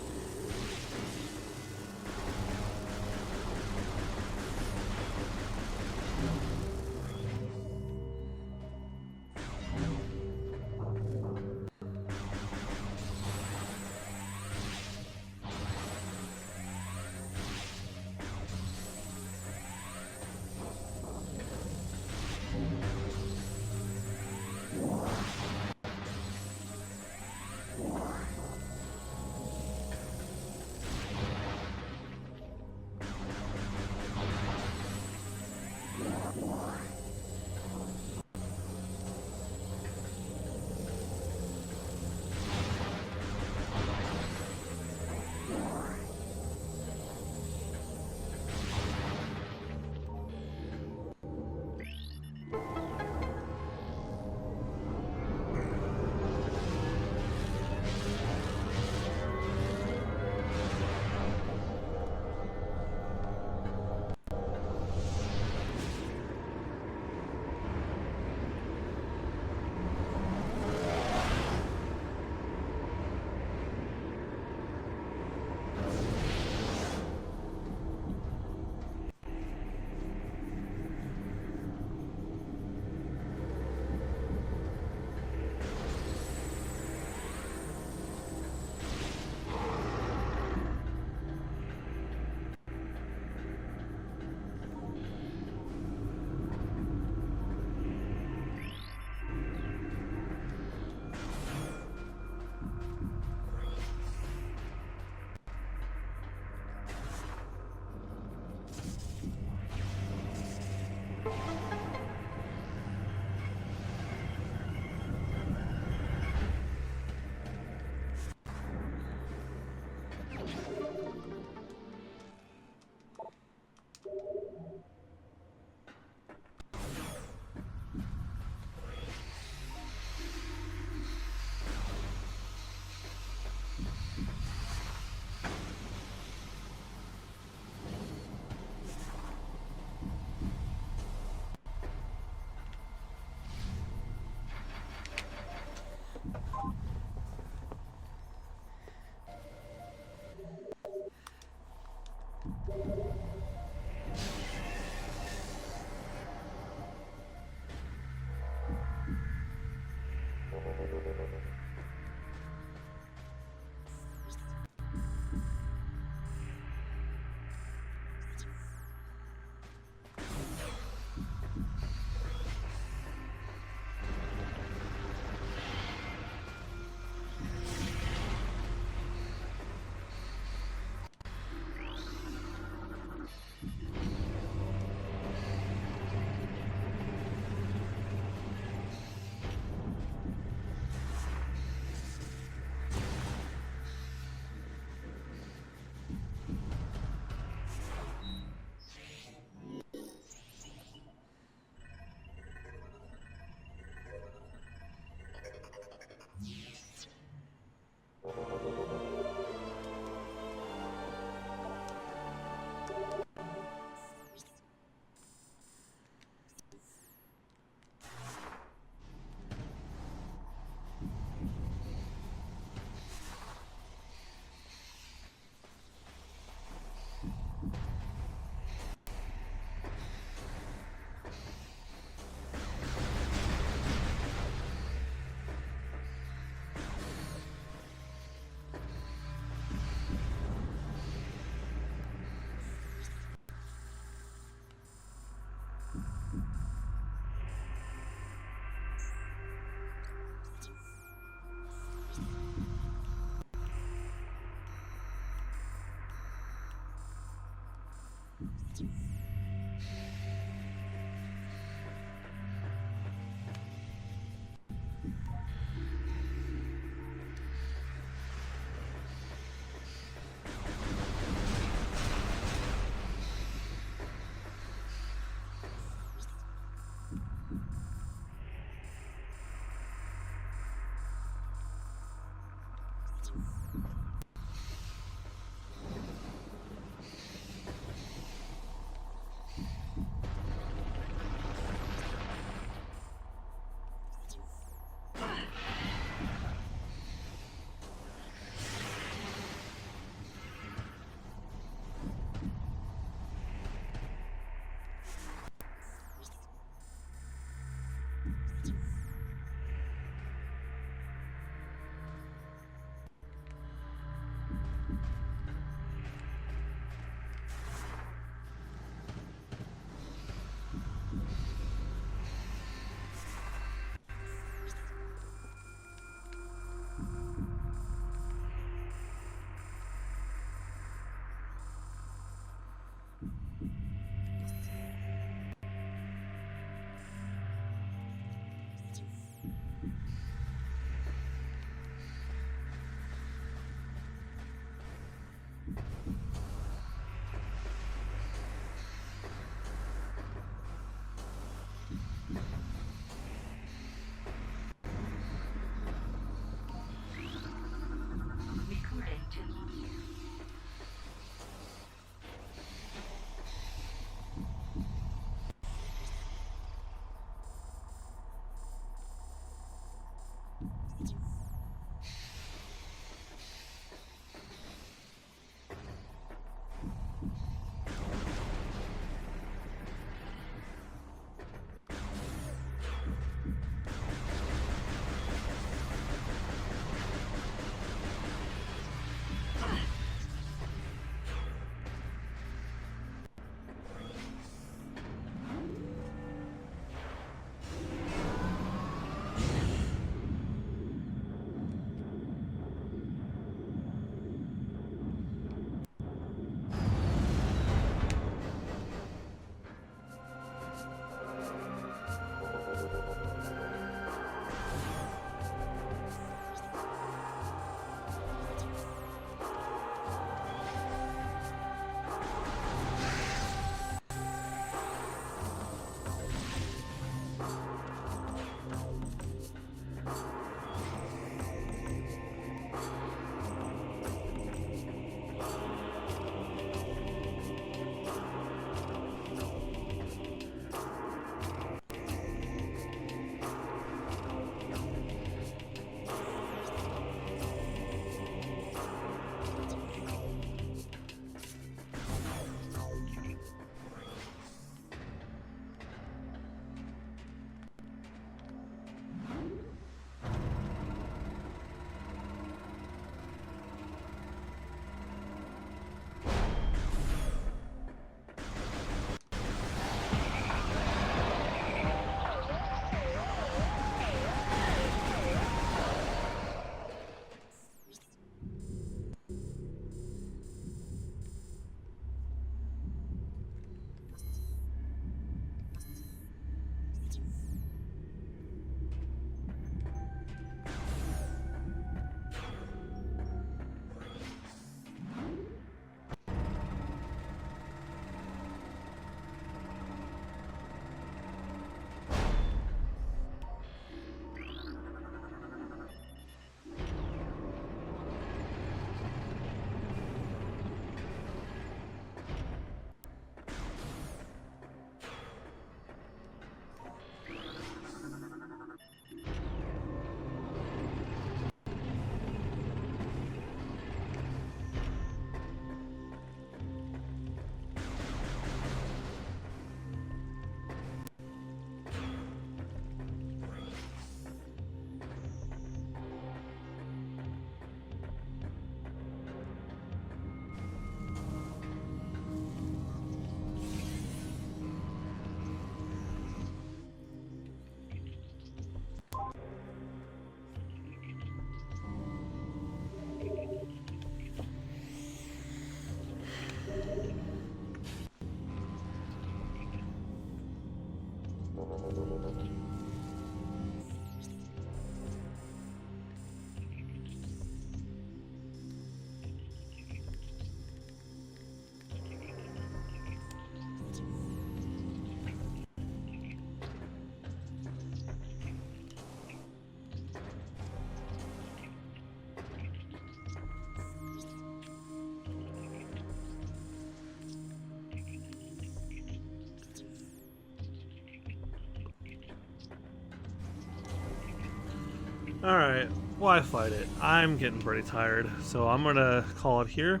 Alright, why fight it? I'm getting pretty tired, so I'm gonna call it here.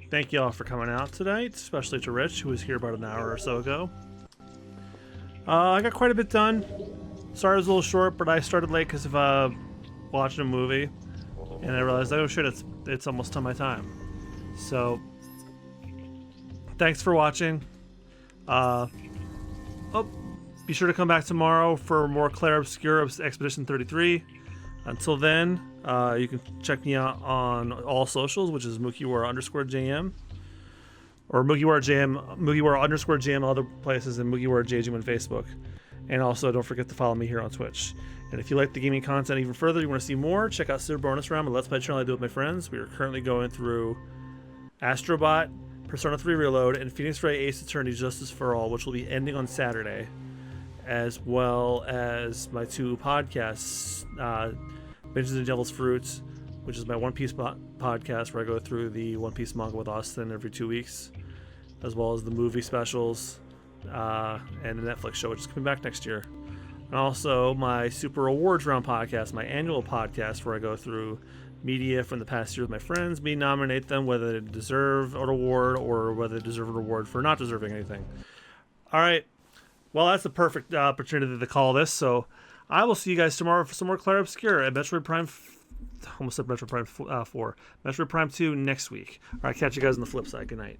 Thank you all for coming out tonight, especially to Rich, who was here about an hour or so ago. I got quite a bit done. Sorry it was a little short, but I started late because of watching a movie, and I realized, oh shit, it's almost on my time. So, thanks for watching. Be sure to come back tomorrow for more Clair Obscure Expedition 33. Until then, you can check me out on all socials, which is MugiwaraJM, or MugiwaraJM other places, and MugiwaraJM on Facebook. And also, don't forget to follow me here on Twitch. And if you like the gaming content even further, you want to see more, check out Super Bonus Round, a Let's Play channel I do with my friends. We are currently going through Astrobot, Persona 3 Reload, and Phoenix Wright Ace Attorney Justice for All, which will be ending on Saturday, as well as my 2 podcasts, Binges and Devil's Fruits, which is my One Piece podcast where I go through the One Piece manga with Austin every 2 weeks, as well as the movie specials, and the Netflix show, which is coming back next year. And also my Super Awards Round podcast, my annual podcast where I go through media from the past year with my friends, me nominate them whether they deserve an award or whether they deserve an award for not deserving anything. All right. Well, that's the perfect opportunity to call this. So I will see you guys tomorrow for some more Clair Obscure at Metroid Prime. Almost said Metroid Prime 4. Metroid Prime 2 next week. All right. Catch you guys on the flip side. Good night.